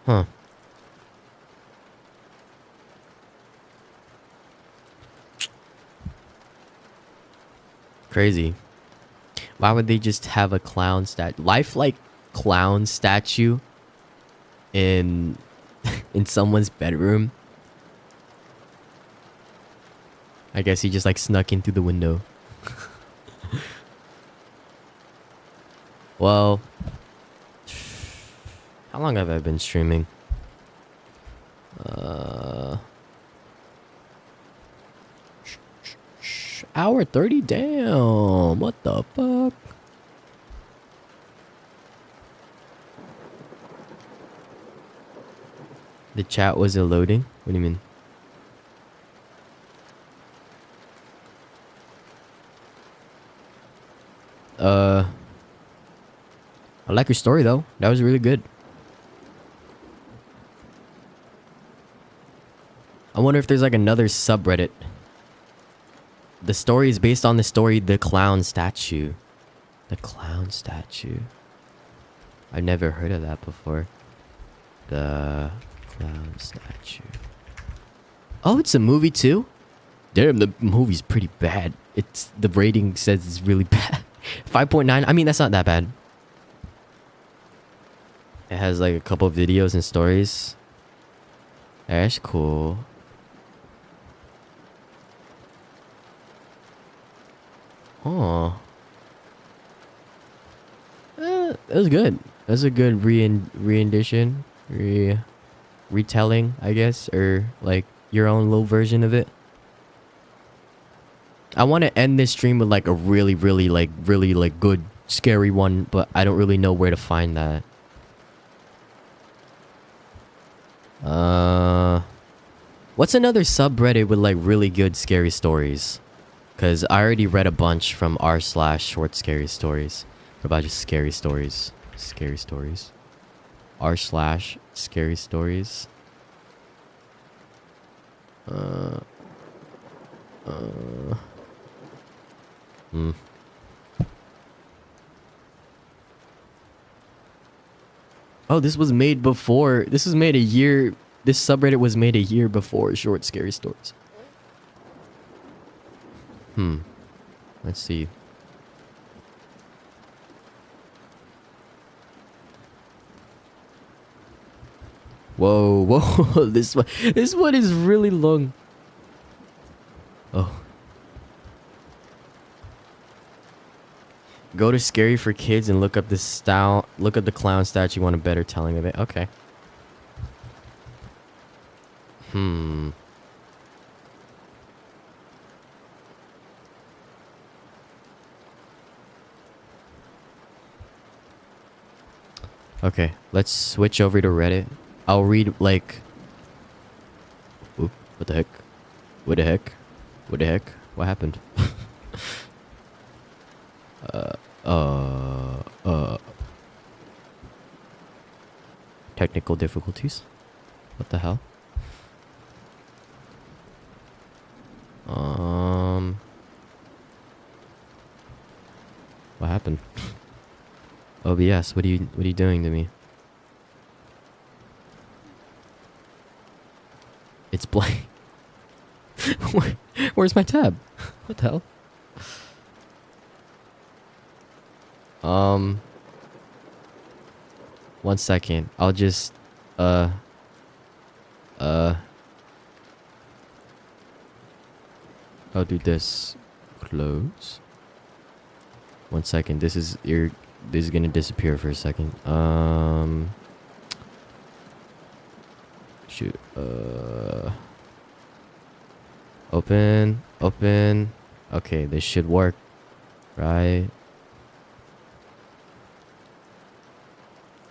Huh. Crazy. Why would they just have a clown lifelike clown statue in someone's bedroom? I guess he just like snuck in through the window. Well, how long have I been streaming? Hour 30? Damn, what the fuck? The chat wasn't loading? What do you mean? I like your story though. That was really good. I wonder if there's like another subreddit. The story is based on the story The Clown Statue. The Clown Statue. I've never heard of that before. The Clown Statue. Oh, it's a movie too? Damn, the movie's pretty bad. The rating says it's really bad. 5.9. I mean, that's not that bad. It has like a couple of videos and stories. That's cool. Oh. That was good. That's a good rendition. Retelling, I guess. Or like your own little version of it. I want to end this stream with like a really good scary one, but I don't really know where to find that. What's another subreddit with like really good scary stories? Cause I already read a bunch from r/short scary stories. What about just scary stories? Scary stories. r/scary stories. Oh, this was made before. This was made a year. This subreddit was made a year before short scary stories. Let's see. Whoa, whoa. This one is really long. Oh. Go to Scary for Kids and look up this style. Look at the clown statue. You want a better telling of it? Okay. Okay, let's switch over to Reddit. I'll read like... Oop, what the heck? What the heck? What the heck? What happened? Technical difficulties? What the hell? What happened? OBS, what are you doing to me? It's blank. Where's my tab? What the hell? One second. I'll just I'll do this. Close. One second. This is gonna disappear for a second. Shoot. Open. Okay, this should work. Right.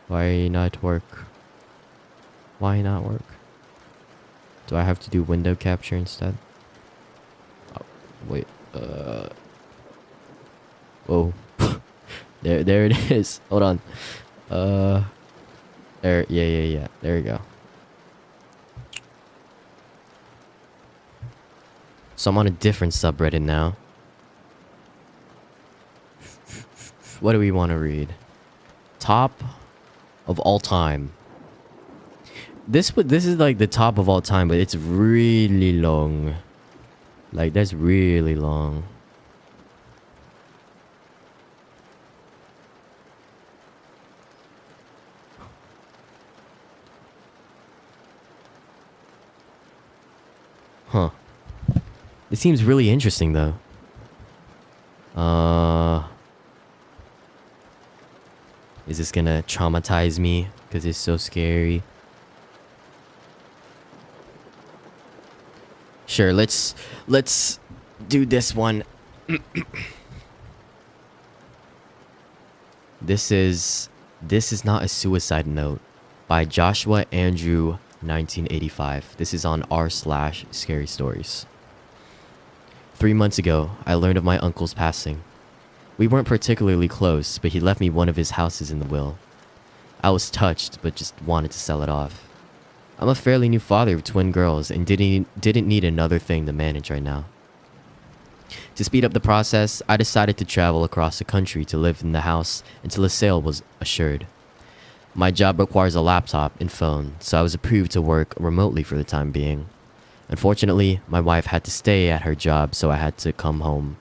Why not work? Why not work? Do I have to do window capture instead? Oh, wait. Whoa. There it is. Hold on. There. Yeah. There we go. So I'm on a different subreddit now. What do we want to read? Top of all time. This is like the top of all time, but it's really long. Like that's really long. Huh. It seems really interesting though. Is this gonna traumatize me? Because it's so scary. Sure, let's do this one. This is not a suicide note by Joshua Andrew 1985. This is on r/scary stories. 3 months ago, I learned of my uncle's passing. We weren't particularly close, but he left me one of his houses in the will. I was touched, but just wanted to sell it off. I'm a fairly new father of twin girls and didn't need another thing to manage right now. To speed up the process, I decided to travel across the country to live in the house until a sale was assured. My job requires a laptop and phone, so I was approved to work remotely for the time being. Unfortunately, my wife had to stay at her job, so I had to come alone.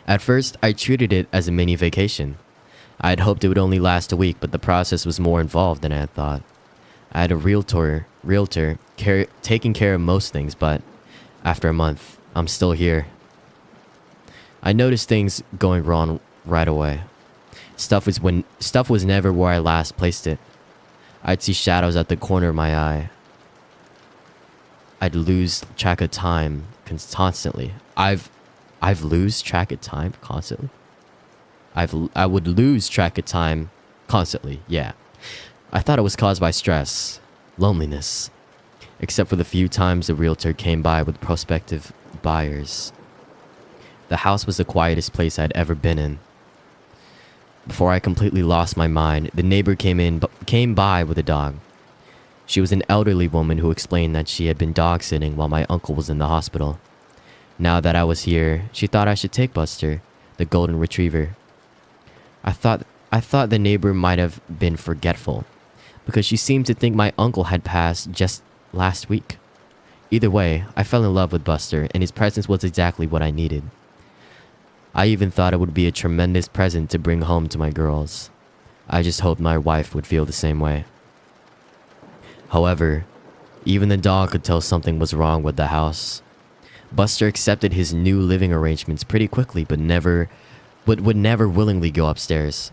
At first, I treated it as a mini vacation. I had hoped it would only last a week, but the process was more involved than I had thought. I had a realtor taking care of most things, but after a month, I'm still here. I noticed things going wrong right away. Stuff was never where I last placed it. I'd see shadows at the corner of my eye. I'd lose track of time constantly. I've lose track of time constantly. I would lose track of time constantly. Yeah. I thought it was caused by stress, loneliness, except for the few times the realtor came by with prospective buyers. The house was the quietest place I'd ever been in. Before I completely lost my mind, the neighbor came by with a dog. She was an elderly woman who explained that she had been dog sitting while my uncle was in the hospital. Now that I was here, she thought I should take Buster, the golden retriever. I thought the neighbor might have been forgetful, because she seemed to think my uncle had passed just last week. Either way, I fell in love with Buster, and his presence was exactly what I needed. I even thought it would be a tremendous present to bring home to my girls. I just hoped my wife would feel the same way. However, even the dog could tell something was wrong with the house. Buster accepted his new living arrangements pretty quickly, but would never willingly go upstairs.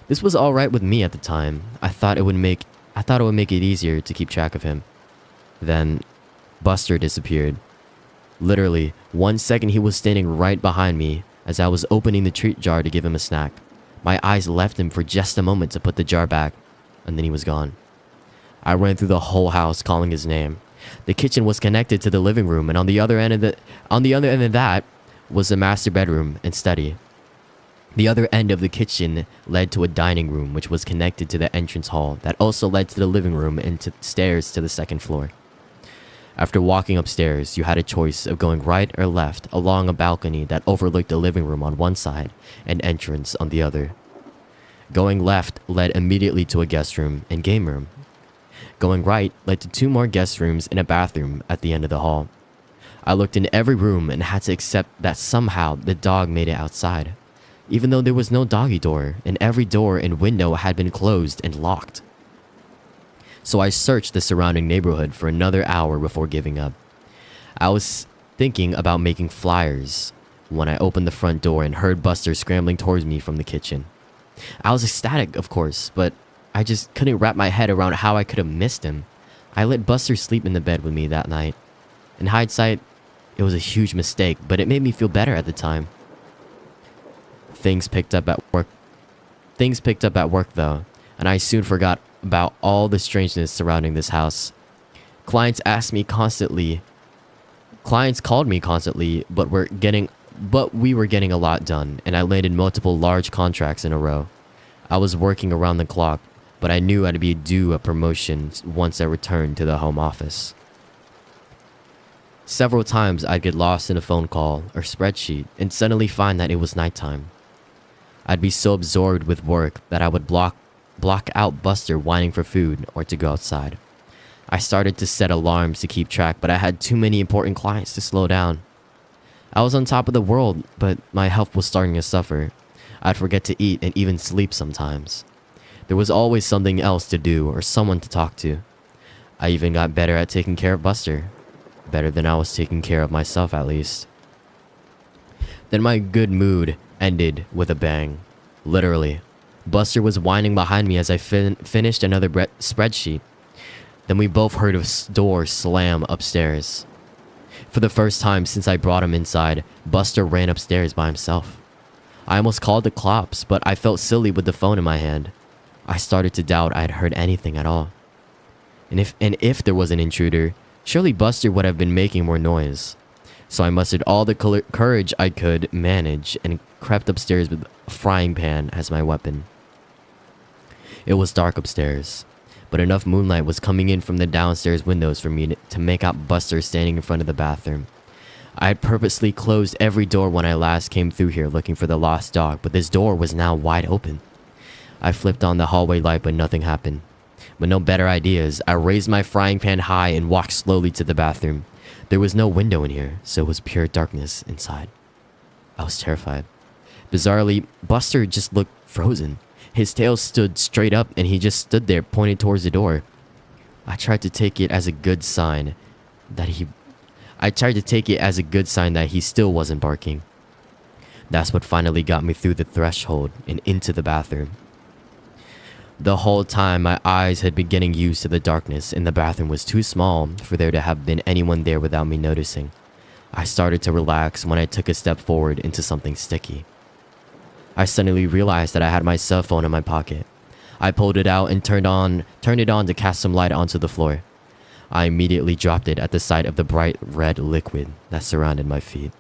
This was all right with me at the time. I thought it would make it easier to keep track of him. Then Buster disappeared. Literally, 1 second he was standing right behind me as I was opening the treat jar to give him a snack. My eyes left him for just a moment to put the jar back, and then he was gone. I ran through the whole house calling his name. The kitchen was connected to the living room, and on the other end of that was the master bedroom and study. The other end of the kitchen led to a dining room, which was connected to the entrance hall that also led to the living room and to stairs to the second floor. After walking upstairs, you had a choice of going right or left along a balcony that overlooked the living room on one side and entrance on the other. Going left led immediately to a guest room and game room. Going right led to 2 more guest rooms and a bathroom at the end of the hall. I looked in every room and had to accept that somehow the dog made it outside, even though there was no doggy door and every door and window had been closed and locked. So I searched the surrounding neighborhood for another hour before giving up. I was thinking about making flyers when I opened the front door and heard Buster scrambling towards me from the kitchen. I was ecstatic, of course, but I just couldn't wrap my head around how I could have missed him. I let Buster sleep in the bed with me that night. In hindsight, it was a huge mistake, but it made me feel better at the time. Things picked up at work though, and I soon forgot about all the strangeness surrounding this house. Clients called me constantly, but we were getting a lot done, and I landed multiple large contracts in a row. I was working around the clock, but I knew I'd be due a promotion once I returned to the home office. Several times I'd get lost in a phone call or spreadsheet and suddenly find that it was nighttime. I'd be so absorbed with work that I would block out Buster whining for food or to go outside. I started to set alarms to keep track, but I had too many important clients to slow down. I was on top of the world, but my health was starting to suffer. I'd forget to eat and even sleep sometimes. There was always something else to do or someone to talk to. I even got better at taking care of Buster. Better than I was taking care of myself, at least. Then my good mood ended with a bang. Literally. Buster was whining behind me as I finished another spreadsheet. Then we both heard a door slam upstairs. For the first time since I brought him inside, Buster ran upstairs by himself. I almost called the cops, but I felt silly with the phone in my hand. I started to doubt I had heard anything at all. And if there was an intruder, surely Buster would have been making more noise. So I mustered all the courage I could manage and crept upstairs with a frying pan as my weapon. It was dark upstairs, but enough moonlight was coming in from the downstairs windows for me to make out Buster standing in front of the bathroom. I had purposely closed every door when I last came through here looking for the lost dog, but this door was now wide open. I flipped on the hallway light, but nothing happened. With no better ideas, I raised my frying pan high and walked slowly to the bathroom. There was no window in here, so it was pure darkness inside. I was terrified. Bizarrely, Buster just looked frozen. His tail stood straight up and he just stood there pointed towards the door. I tried to take it as a good sign that he still wasn't barking. That's what finally got me through the threshold and into the bathroom. The whole time, my eyes had been getting used to the darkness, and the bathroom was too small for there to have been anyone there without me noticing. I started to relax when I took a step forward into something sticky. I suddenly realized that I had my cell phone in my pocket. I pulled it out and turned it on to cast some light onto the floor. I immediately dropped it at the sight of the bright red liquid that surrounded my feet.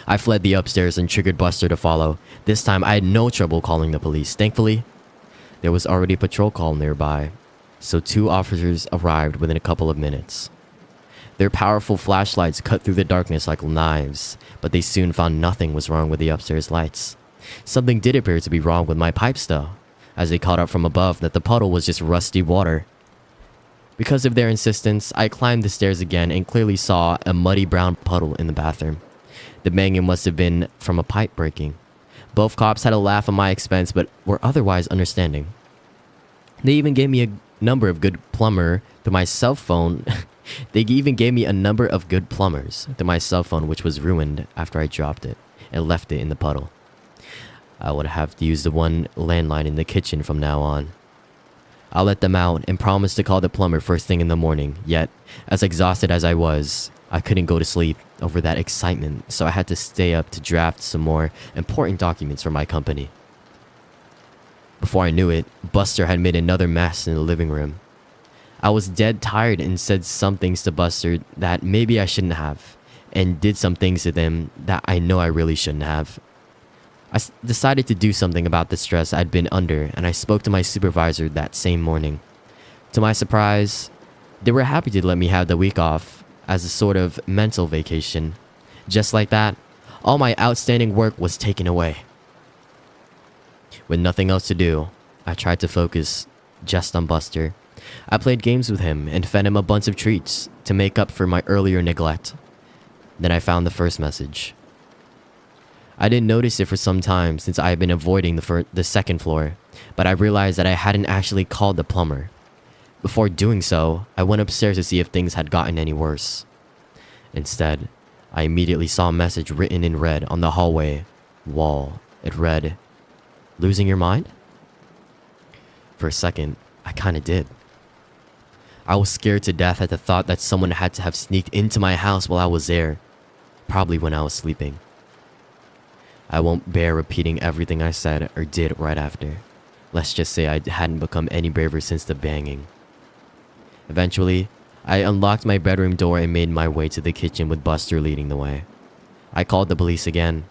I fled the upstairs and triggered Buster to follow. This time, I had no trouble calling the police. Thankfully, there was already a patrol call nearby, so 2 officers arrived within a couple of minutes. Their powerful flashlights cut through the darkness like knives, but they soon found nothing was wrong with the upstairs lights. Something did appear to be wrong with my pipes though, as they caught up from above that the puddle was just rusty water. Because of their insistence, I climbed the stairs again and clearly saw a muddy brown puddle in the bathroom. The banging must have been from a pipe breaking. Both cops had a laugh at my expense, but were otherwise understanding. They even gave me a number of good plumber through my cell phone. They even gave me a number of good plumbers through my cell phone, which was ruined after I dropped it and left it in the puddle. I would have to use the one landline in the kitchen from now on. I let them out and promised to call the plumber first thing in the morning, yet, as exhausted as I was, I couldn't go to sleep over that excitement, so I had to stay up to draft some more important documents for my company. Before I knew it, Buster had made another mess in the living room. I was dead tired and said some things to Buster that maybe I shouldn't have, and did some things to them that I know I really shouldn't have. I decided to do something about the stress I'd been under, and I spoke to my supervisor that same morning. To my surprise, they were happy to let me have the week off as a sort of mental vacation. Just like that, all my outstanding work was taken away. With nothing else to do, I tried to focus just on Buster. I played games with him and fed him a bunch of treats to make up for my earlier neglect. Then I found the first message. I didn't notice it for some time since I had been avoiding the second floor, but I realized that I hadn't actually called the plumber. Before doing so, I went upstairs to see if things had gotten any worse. Instead, I immediately saw a message written in red on the hallway wall. It read, "Losing your mind?" For a second, I kinda did. I was scared to death at the thought that someone had to have sneaked into my house while I was there, probably when I was sleeping. I won't bear repeating everything I said or did right after. Let's just say I hadn't become any braver since the banging. Eventually, I unlocked my bedroom door and made my way to the kitchen with Buster leading the way. I called the police again.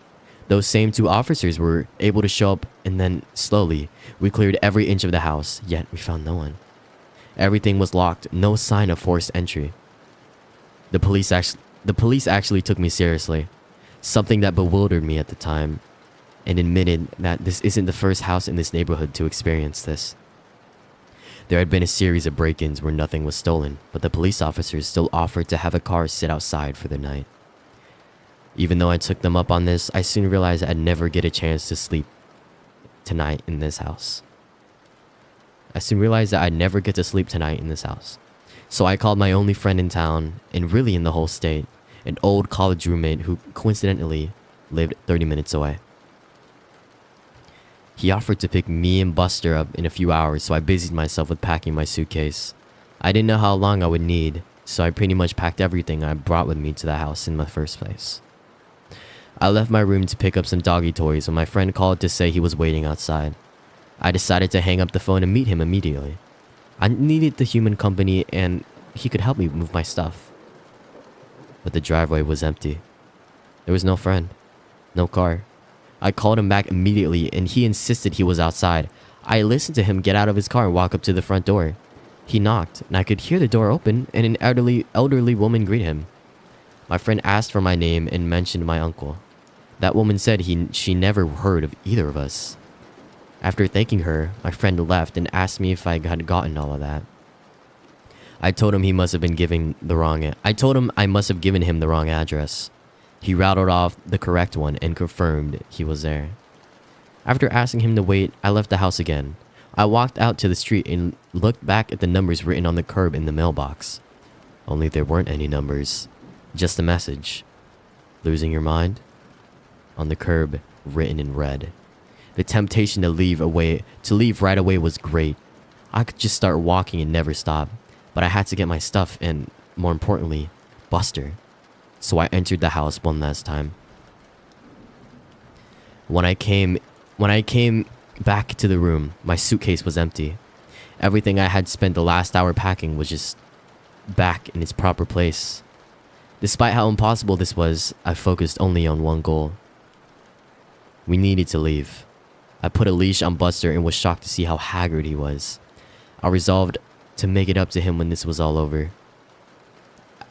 Those same two officers were able to show up, and then, slowly, we cleared every inch of the house, yet we found no one. Everything was locked, no sign of forced entry. The police actually took me seriously, something that bewildered me at the time, and admitted that this isn't the first house in this neighborhood to experience this. There had been a series of break-ins where nothing was stolen, but the police officers still offered to have a car sit outside for the night. Even though I took them up on this, I soon realized I'd never get a chance to sleep tonight in this house. So I called my only friend in town, and really in the whole state, an old college roommate who coincidentally lived 30 minutes away. He offered to pick me and Buster up in a few hours, so I busied myself with packing my suitcase. I didn't know how long I would need, so I pretty much packed everything I brought with me to the house in the first place. I left my room to pick up some doggy toys when my friend called to say he was waiting outside. I decided to hang up the phone and meet him immediately. I needed the human company and he could help me move my stuff. But the driveway was empty. There was no friend, no car. I called him back immediately and he insisted he was outside. I listened to him get out of his car and walk up to the front door. He knocked and I could hear the door open and an elderly woman greet him. My friend asked for my name and mentioned my uncle. That woman said she never heard of either of us. After thanking her, my friend left and asked me if I had gotten all of that. I told him I must have given him the wrong address. He rattled off the correct one and confirmed he was there. After asking him to wait, I left the house again. I walked out to the street and looked back at the numbers written on the curb in the mailbox. Only there weren't any numbers, just a message. "Losing your mind?" On the curb, written in red. The temptation to leave right away was great. I could just start walking and never stop, but I had to get my stuff and, more importantly, Buster. So I entered the house one last time. When I came back to the room, my suitcase was empty. Everything I had spent the last hour packing was just back in its proper place. Despite how impossible this was, I focused only on one goal. We needed to leave. I put a leash on Buster and was shocked to see how haggard he was. I resolved to make it up to him when this was all over.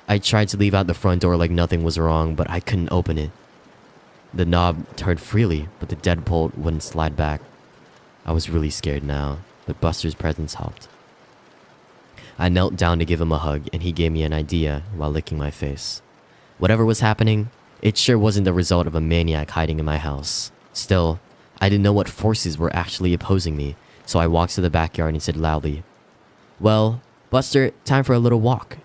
I tried to leave out the front door like nothing was wrong, but I couldn't open it. The knob turned freely, but the deadbolt wouldn't slide back. I was really scared now, but Buster's presence helped. I knelt down to give him a hug, and he gave me an idea while licking my face. Whatever was happening, it sure wasn't the result of a maniac hiding in my house. Still, I didn't know what forces were actually opposing me, so I walked to the backyard and said loudly, "Well, Buster, time for a little walk."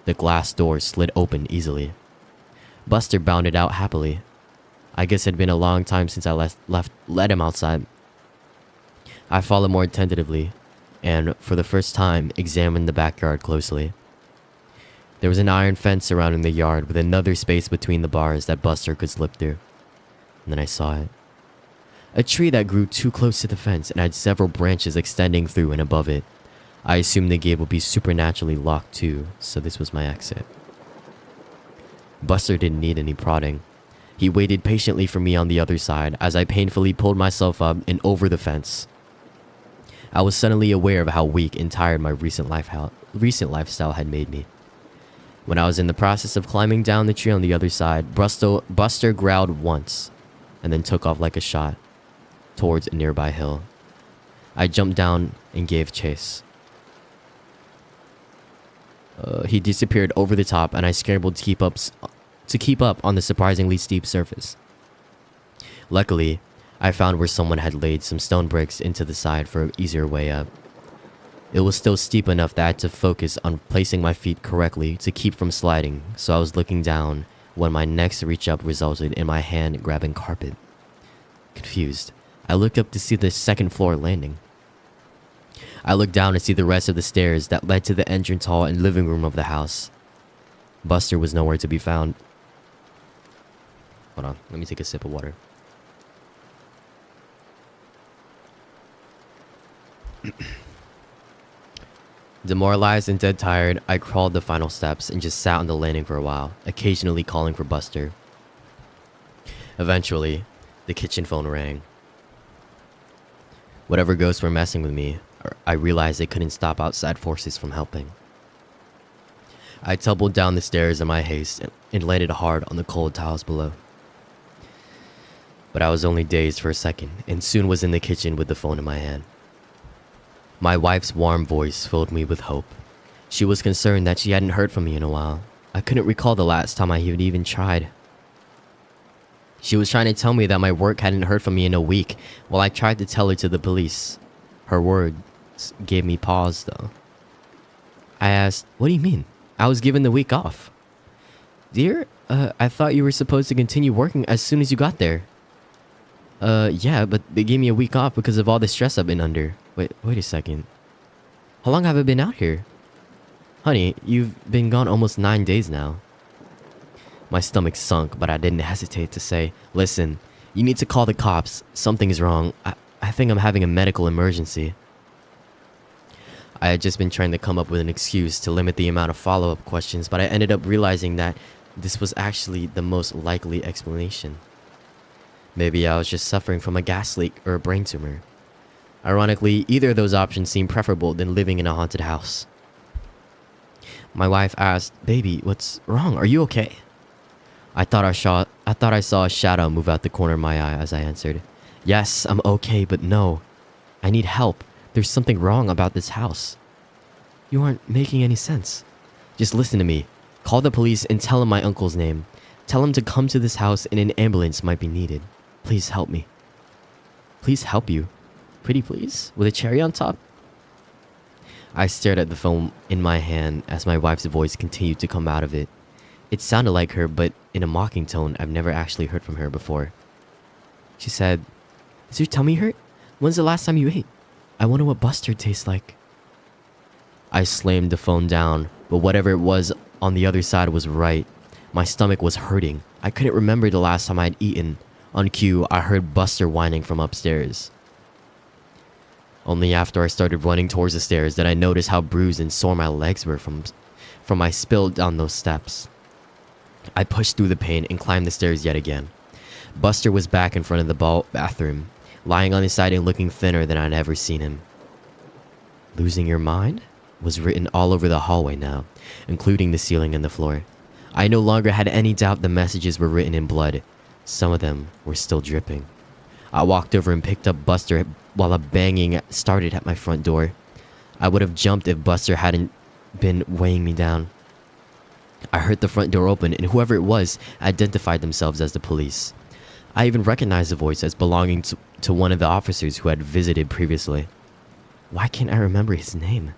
The glass door slid open easily. Buster bounded out happily. I guess it had been a long time since I let him outside. I followed more attentively, and for the first time, examined the backyard closely. There was an iron fence surrounding the yard with another space between the bars that Buster could slip through. And then I saw it. A tree that grew too close to the fence and had several branches extending through and above it. I assumed the gate would be supernaturally locked too, so this was my exit. Buster didn't need any prodding. He waited patiently for me on the other side as I painfully pulled myself up and over the fence. I was suddenly aware of how weak and tired my recent lifestyle had made me. When I was in the process of climbing down the tree on the other side, Buster growled once and then took off like a shot towards a nearby hill. I jumped down and gave chase. He disappeared over the top, and I scrambled to keep up on the surprisingly steep surface. Luckily, I found where someone had laid some stone bricks into the side for an easier way up. It was still steep enough that I had to focus on placing my feet correctly to keep from sliding, so I was looking down when my next reach up resulted in my hand grabbing carpet. Confused, I looked up to see the second floor landing. I looked down to see the rest of the stairs that led to the entrance hall and living room of the house. Buster was nowhere to be found. Hold on, let me take a sip of water. Demoralized and dead tired, I crawled the final steps and just sat on the landing for a while, occasionally calling for Buster. Eventually, the kitchen phone rang. Whatever ghosts were messing with me, I realized they couldn't stop outside forces from helping. I tumbled down the stairs in my haste and landed hard on the cold tiles below. But I was only dazed for a second and soon was in the kitchen with the phone in my hand. My wife's warm voice filled me with hope. She was concerned that she hadn't heard from me in a while. I couldn't recall the last time I had even tried. She was trying to tell me that my work hadn't heard from me in a week while I tried to tell her to the police. Her words gave me pause though. I asked, "What do you mean? I was given the week off." "Dear, I thought you were supposed to continue working as soon as you got there." Yeah, but they gave me a week off because of all the stress I've been under." Wait a second. How long have I been out here? "Honey, you've been gone almost 9 days now." My stomach sunk, but I didn't hesitate to say, "Listen, you need to call the cops. Something is wrong. I think I'm having a medical emergency." I had just been trying to come up with an excuse to limit the amount of follow-up questions, but I ended up realizing that this was actually the most likely explanation. Maybe I was just suffering from a gas leak or a brain tumor. Ironically, either of those options seemed preferable than living in a haunted house. My wife asked, "Baby, what's wrong? Are you okay?" I thought I saw a shadow move out the corner of my eye as I answered, "Yes, I'm okay, but no. I need help. There's something wrong about this house." "You aren't making any sense." "Just listen to me. Call the police and tell them my uncle's name. Tell him to come to this house and an ambulance might be needed. Please help me." "Please help you? Pretty please? With a cherry on top?" I stared at the phone in my hand as my wife's voice continued to come out of it. It sounded like her, but in a mocking tone I've never actually heard from her before. She said, "Does your tummy hurt? When's the last time you ate? I wonder what Buster tastes like." I slammed the phone down, but whatever it was on the other side was right. My stomach was hurting. I couldn't remember the last time I had eaten. On cue, I heard Buster whining from upstairs. Only after I started running towards the stairs did I notice how bruised and sore my legs were from my spill down those steps. I pushed through the pain and climbed the stairs yet again. Buster was back in front of the bathroom, lying on his side and looking thinner than I'd ever seen him. "Losing your mind?" was written all over the hallway now, including the ceiling and the floor. I no longer had any doubt the messages were written in blood. Some of them were still dripping. I walked over and picked up Buster while a banging started at my front door. I would have jumped if Buster hadn't been weighing me down. I heard the front door open and whoever it was identified themselves as the police. I even recognized the voice as belonging to one of the officers who had visited previously. Why can't I remember his name?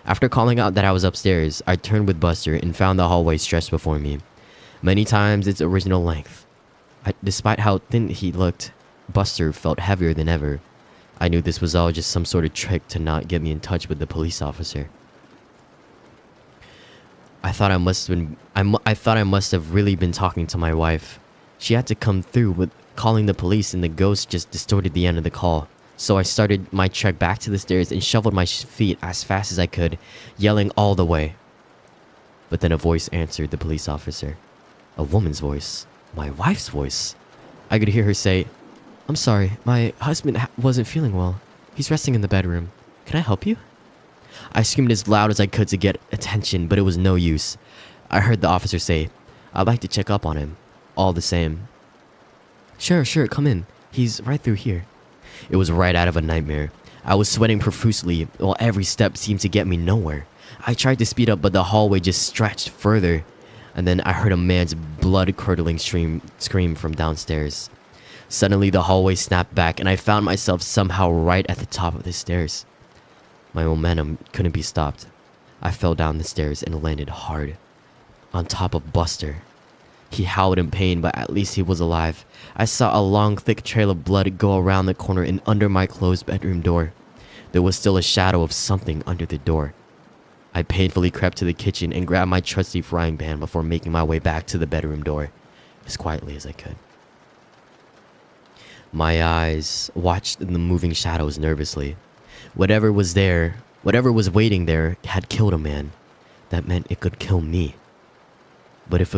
After calling out that I was upstairs, I turned with Buster and found the hallway stretched before me, many times its original length. Despite how thin he looked, Buster felt heavier than ever. I knew this was all just some sort of trick to not get me in touch with the police officer. I thought I must have really been talking to my wife. She had to come through with calling the police, and the ghost just distorted the end of the call. So I started my trek back to the stairs and shoveled my feet as fast as I could, yelling all the way. But then a voice answered the police officer. A woman's voice. My wife's voice. I could hear her say, "I'm sorry, my husband wasn't feeling well. He's resting in the bedroom. Can I help you?" I screamed as loud as I could to get attention, but it was no use. I heard the officer say, "I'd like to check up on him." All the same. Sure, come in. He's right through here." It was right out of a nightmare. I was sweating profusely while every step seemed to get me nowhere. I tried to speed up, but the hallway just stretched further. And then I heard a man's blood-curdling scream from downstairs. Suddenly, the hallway snapped back, and I found myself somehow right at the top of the stairs. My momentum couldn't be stopped. I fell down the stairs and landed hard on top of Buster. He howled in pain, but at least he was alive. I saw a long, thick trail of blood go around the corner and under my closed bedroom door. There was still a shadow of something under the door. I painfully crept to the kitchen and grabbed my trusty frying pan before making my way back to the bedroom door, as quietly as I could. My eyes watched the moving shadows nervously. Whatever was waiting there had killed a man. That meant it could kill me. But if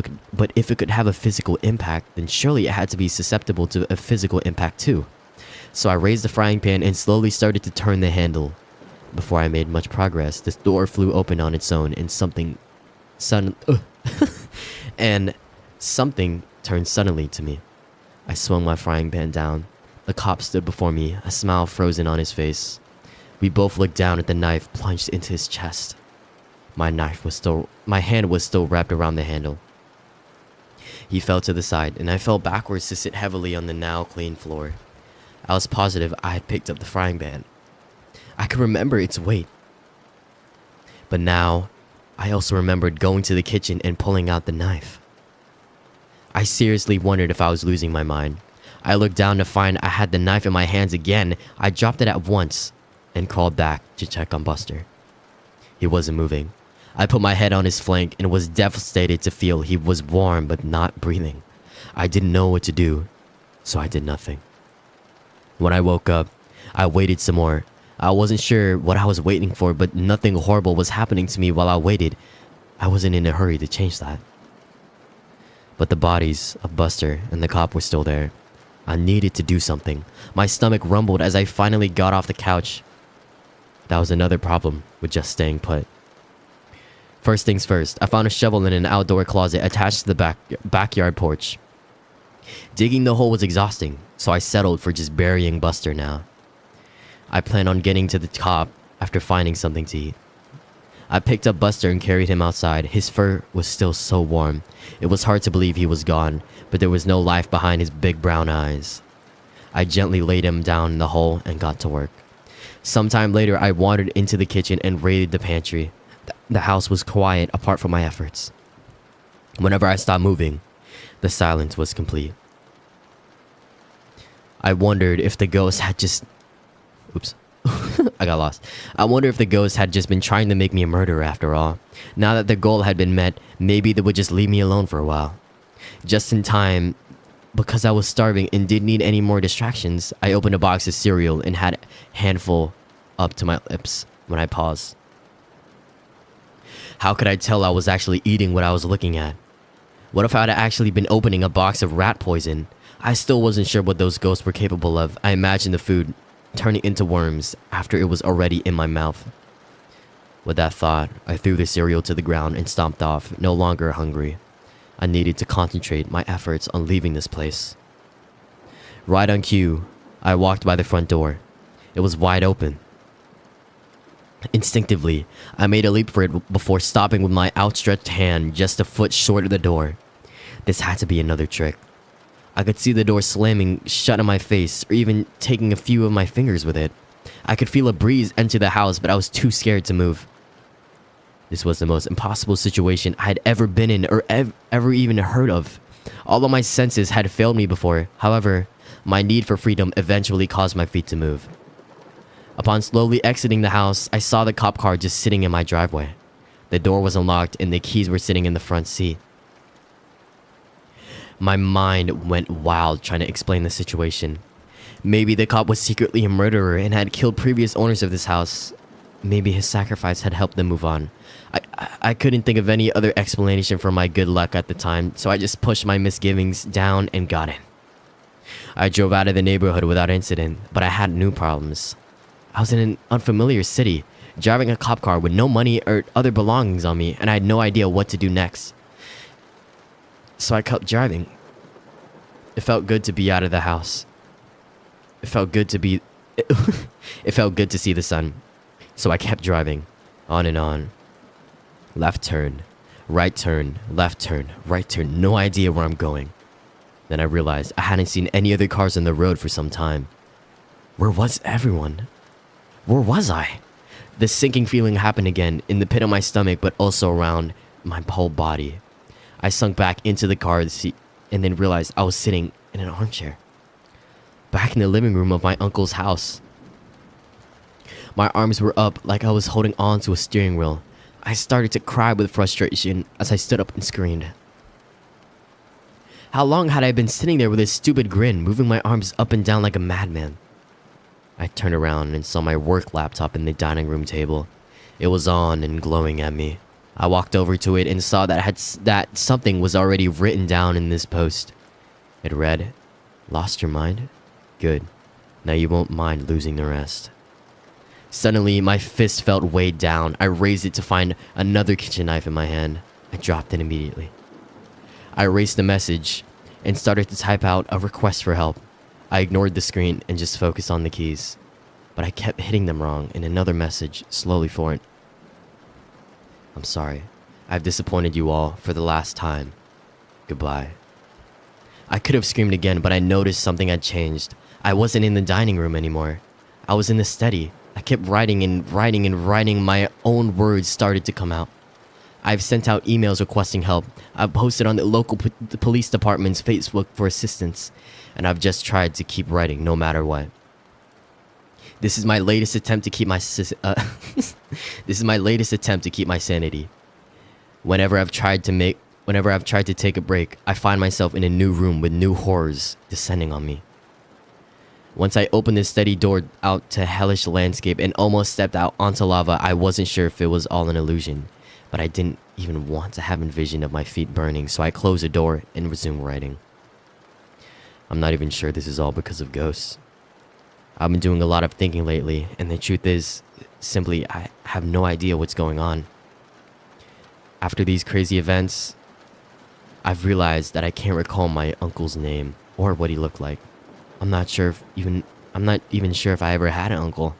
it could have a physical impact, then surely it had to be susceptible to a physical impact too. So I raised the frying pan and slowly started to turn the handle. Before I made much progress, the door flew open on its own, and something turned suddenly to me. I swung my frying pan down. The cop stood before me, a smile frozen on his face. We both looked down at the knife plunged into his chest. My hand was still wrapped around the handle. He fell to the side, and I fell backwards to sit heavily on the now clean floor. I was positive I had picked up the frying pan. I could remember its weight. But now, I also remembered going to the kitchen and pulling out the knife. I seriously wondered if I was losing my mind. I looked down to find I had the knife in my hands again. I dropped it at once and crawled back to check on Buster. He wasn't moving. I put my head on his flank and was devastated to feel he was warm but not breathing. I didn't know what to do, so I did nothing. When I woke up, I waited some more. I wasn't sure what I was waiting for, but nothing horrible was happening to me while I waited. I wasn't in a hurry to change that. But the bodies of Buster and the cop were still there. I needed to do something. My stomach rumbled as I finally got off the couch. That was another problem with just staying put. First things first, I found a shovel in an outdoor closet attached to the backyard porch. Digging the hole was exhausting, so I settled for just burying Buster now. I planned on getting to the top after finding something to eat. I picked up Buster and carried him outside. His fur was still so warm. It was hard to believe he was gone, but there was no life behind his big brown eyes. I gently laid him down in the hole and got to work. Sometime later, I wandered into the kitchen and raided the pantry. The house was quiet apart from my efforts. Whenever I stopped moving, the silence was complete. I wondered if the ghost had just... Oops. I got lost. I wonder if the ghost had just been trying to make me a murderer after all. Now that the goal had been met, maybe they would just leave me alone for a while. Just in time, because I was starving and didn't need any more distractions, I opened a box of cereal and had a handful up to my lips when I paused. How could I tell I was actually eating what I was looking at? What if I had actually been opening a box of rat poison? I still wasn't sure what those ghosts were capable of. I imagined the food turning into worms after it was already in my mouth. With that thought, I threw the cereal to the ground and stomped off, no longer hungry. I needed to concentrate my efforts on leaving this place. Right on cue, I walked by the front door. It was wide open. Instinctively, I made a leap for it before stopping with my outstretched hand just a foot short of the door. This had to be another trick. I could see the door slamming shut in my face, or even taking a few of my fingers with it. I could feel a breeze enter the house, but I was too scared to move. This was the most impossible situation I had ever been in or ever even heard of. All of my senses had failed me before. However, my need for freedom eventually caused my feet to move. Upon slowly exiting the house, I saw the cop car just sitting in my driveway. The door was unlocked and the keys were sitting in the front seat. My mind went wild trying to explain the situation. Maybe the cop was secretly a murderer and had killed previous owners of this house. Maybe his sacrifice had helped them move on. I couldn't think of any other explanation for my good luck at the time, so I just pushed my misgivings down and got in. I drove out of the neighborhood without incident, but I had new problems. I was in an unfamiliar city, driving a cop car with no money or other belongings on me, and I had no idea what to do next. So I kept driving. It felt good to be out of the house. It felt good to be... It felt good to see the sun. So I kept driving, on and on. Left turn, right turn, left turn, right turn. No idea where I'm going. Then I realized I hadn't seen any other cars on the road for some time. Where was everyone? Where was I? The sinking feeling happened again, in the pit of my stomach, but also around my whole body. I sunk back into the car seat and then realized I was sitting in an armchair. Back in the living room of my uncle's house. My arms were up like I was holding on to a steering wheel. I started to cry with frustration as I stood up and screamed. How long had I been sitting there with this stupid grin, moving my arms up and down like a madman? I turned around and saw my work laptop in the dining room table. It was on and glowing at me. I walked over to it and saw that something was already written down in this post. It read, "Lost your mind? Good. Now you won't mind losing the rest." Suddenly, my fist felt weighed down. I raised it to find another kitchen knife in my hand. I dropped it immediately. I erased the message and started to type out a request for help. I ignored the screen and just focused on the keys. But I kept hitting them wrong and another message slowly formed. "I'm sorry. I've disappointed you all for the last time. Goodbye." I could have screamed again, but I noticed something had changed. I wasn't in the dining room anymore. I was in the study. I kept writing and writing and writing. My own words started to come out. I've sent out emails requesting help. I've posted on the local the police department's Facebook for assistance. And I've just tried to keep writing no matter what. This is my latest attempt to keep my this is my latest attempt to keep my sanity. Whenever I've tried to take a break, I find myself in a new room with new horrors descending on me. Once I opened the steady door out to hellish landscape and almost stepped out onto lava, I wasn't sure if it was all an illusion, but I didn't even want to have a vision of my feet burning, so I closed the door and resumed writing. I'm not even sure this is all because of ghosts. I've been doing a lot of thinking lately, and the truth is, simply, I have no idea what's going on. After these crazy events, I've realized that I can't recall my uncle's name or what he looked like. I'm not even sure if I ever had an uncle.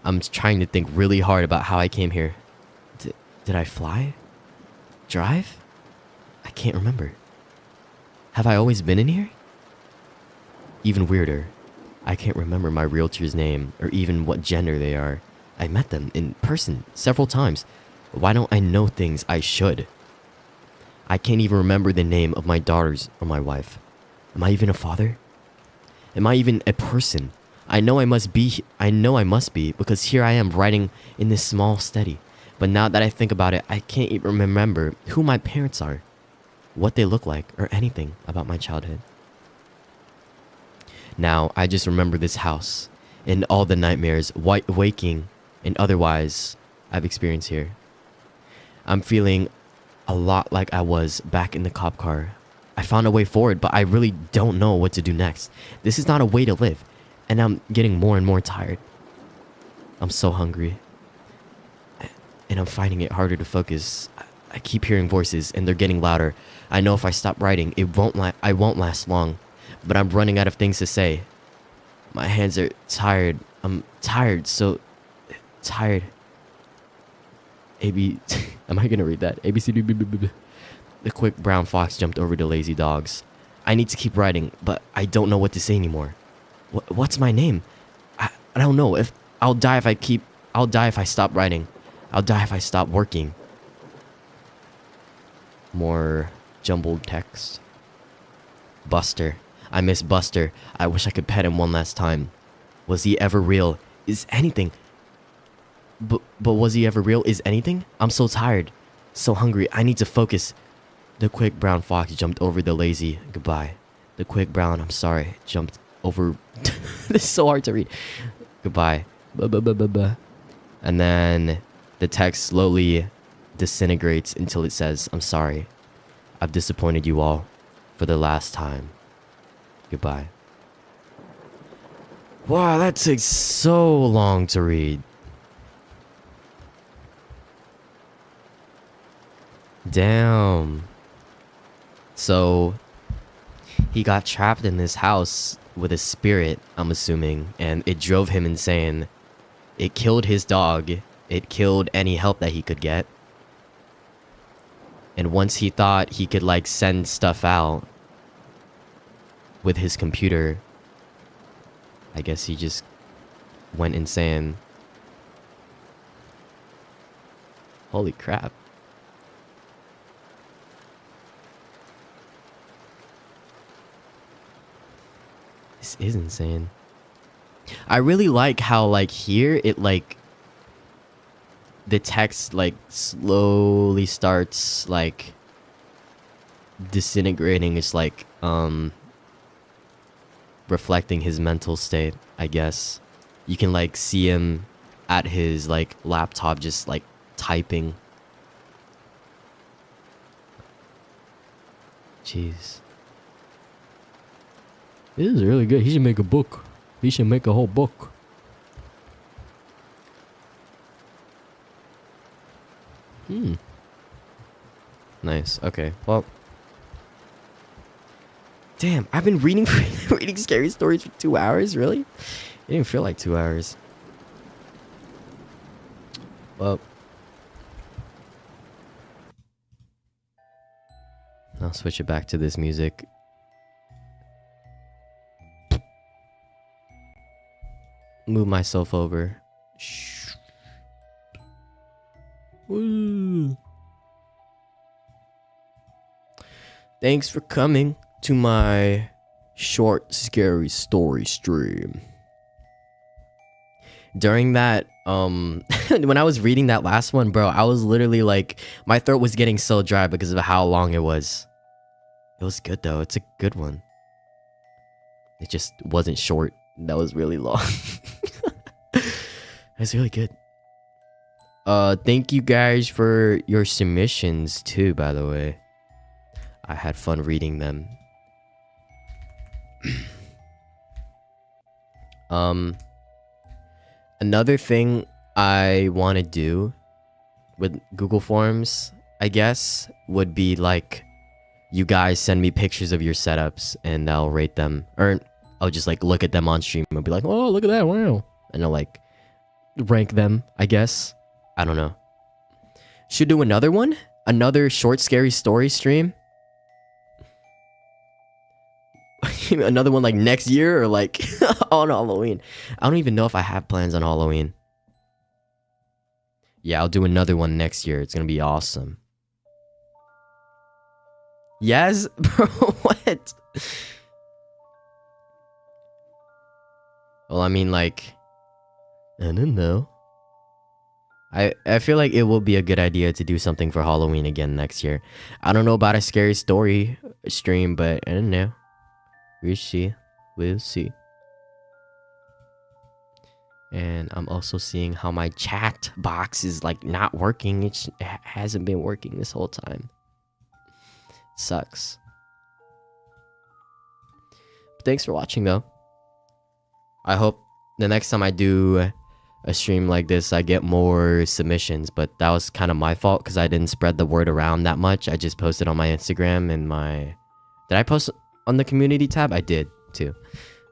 I'm trying to think really hard about how I came here. Did I fly? Drive? I can't remember. Have I always been in here? Even weirder, I can't remember my realtor's name or even what gender they are. I met them in person several times. Why don't I know things I should? I can't even remember the name of my daughters or my wife. Am I even a father? Am I even a person? I know I must be because here I am writing in this small study. But now that I think about it, I can't even remember who my parents are, what they look like, or anything about my childhood. Now, I just remember this house and all the nightmares, waking and otherwise, I've experienced here. I'm feeling a lot like I was back in the cop car. I found a way forward, but I really don't know what to do next. This is not a way to live, and I'm getting more and more tired. I'm so hungry, and I'm finding it harder to focus. I keep hearing voices, and they're getting louder. I know if I stop writing, I won't last long, but I'm running out of things to say. My hands are tired. I'm tired, so tired. Am I gonna read that? A, B, C, D, B, B, B, B. The quick brown fox jumped over the lazy dogs. I need to keep writing, but I don't know what to say anymore. What's my name? I don't know. If I'll die if I keep. I'll die if I stop writing. I'll die if I stop working. More jumbled text. Buster. I miss Buster. I wish I could pet him one last time. Was he ever real? Is anything? But was he ever real? Is anything? I'm so tired. So hungry. I need to focus. The quick brown fox jumped over the lazy. Goodbye. The quick brown, I'm sorry, jumped over. This is so hard to read. Goodbye. And then the text slowly disintegrates until it says, I'm sorry. I've disappointed you all for the last time. Goodbye. Wow, that takes so long to read. Damn. So he got trapped in this house with a spirit, I'm assuming, and it drove him insane. It killed his dog. It killed any help that he could get. And once he thought he could like send stuff out with his computer, I guess he just went insane. Holy crap. This is insane. I really like how like here it like the text like slowly starts like disintegrating. It's like reflecting his mental state, I guess. You can like see him at his like laptop just like typing. Jeez. This is really good. He should make a book. He should make a whole book. Nice. Okay. Well. Damn, I've been reading reading scary stories for 2 hours, really? It didn't feel like 2 hours. Well. I'll switch it back to this music. Move myself over. Shh. Woo. Thanks for coming to my short scary story stream. During that when I was reading that last one, bro, I was literally like my throat was getting so dry because of how long it was. It was good though. It's a good one. It just wasn't short. That was really long. That's really good. Thank you guys for your submissions too, by the way. I had fun reading them. Another thing I want to do with Google Forms, I guess, would be like you guys send me pictures of your setups and I'll rate them, or I'll just like look at them on stream and be like, oh, look at that, wow, and I'll like rank them, I guess. I don't know. Should do another one, another short scary story stream. Another one like next year or like on Halloween. I don't even know if I have plans on Halloween. Yeah, I'll do another one next year. It's gonna be awesome. Yes, bro. What? Well, I mean, like, I don't know. I feel like it will be a good idea to do something for Halloween again next year. I don't know about a scary story stream, but I don't know. We'll see. We'll see. And I'm also seeing how my chat box is like not working. It hasn't been working this whole time. Sucks. But thanks for watching though. I hope the next time I do a stream like this, I get more submissions. But that was kind of my fault because I didn't spread the word around that much. I just posted on my Instagram and my... Did I post on the community tab? I did too.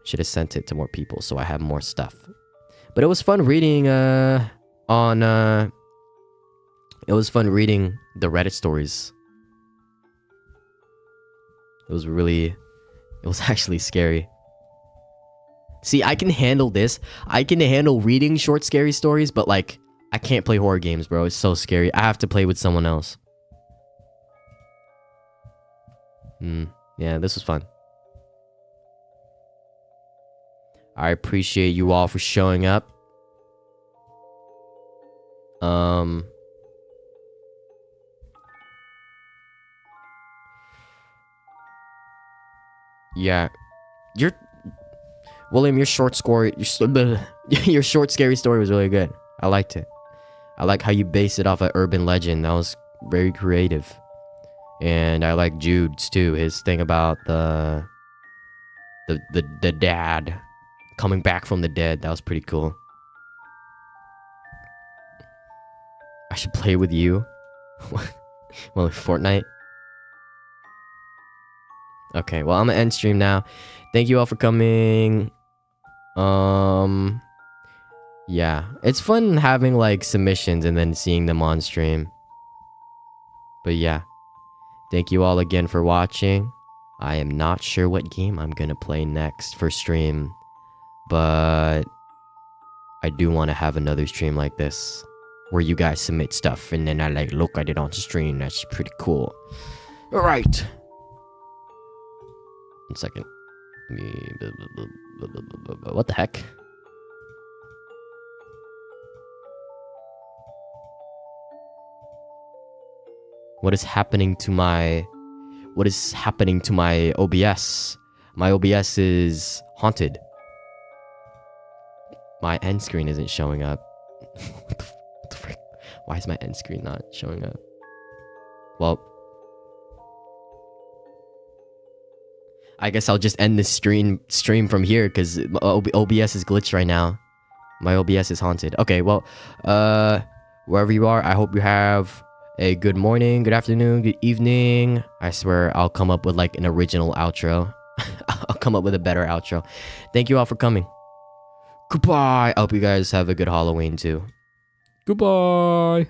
Should have sent it to more people so I have more stuff. But it was fun reading it was fun reading the Reddit stories. It was really It was actually scary. See, I can handle this. I can handle reading short, scary stories, but like, I can't play horror games, bro. It's so scary. I have to play with someone else. Yeah, this was fun. I appreciate you all for showing up. Yeah. William, your short scary story was really good. I liked it. I like how you based it off an urban legend. That was very creative. And I like Jude's too. His thing about the dad coming back from the dead. That was pretty cool. I should play with you. Well, Fortnite. Okay, well, I'm gonna end stream now. Thank you all for coming. Yeah, it's fun having like submissions and then seeing them on stream. But yeah, thank you all again for watching. I am not sure what game I'm gonna play next for stream, but I do want to have another stream like this where you guys submit stuff and then I like look at it on stream. That's pretty cool. All right. 1 second. What the heck? What is happening to my OBS? My OBS is haunted. My end screen isn't showing up. What the frick? Why is my end screen not showing up? Well, I guess I'll just end this stream from here because OBS is glitched right now. My OBS is haunted. Okay, well, wherever you are, I hope you have a good morning, good afternoon, good evening. I swear I'll come up with like an original outro. I'll come up with a better outro. Thank you all for coming. Goodbye. I hope you guys have a good Halloween too. Goodbye.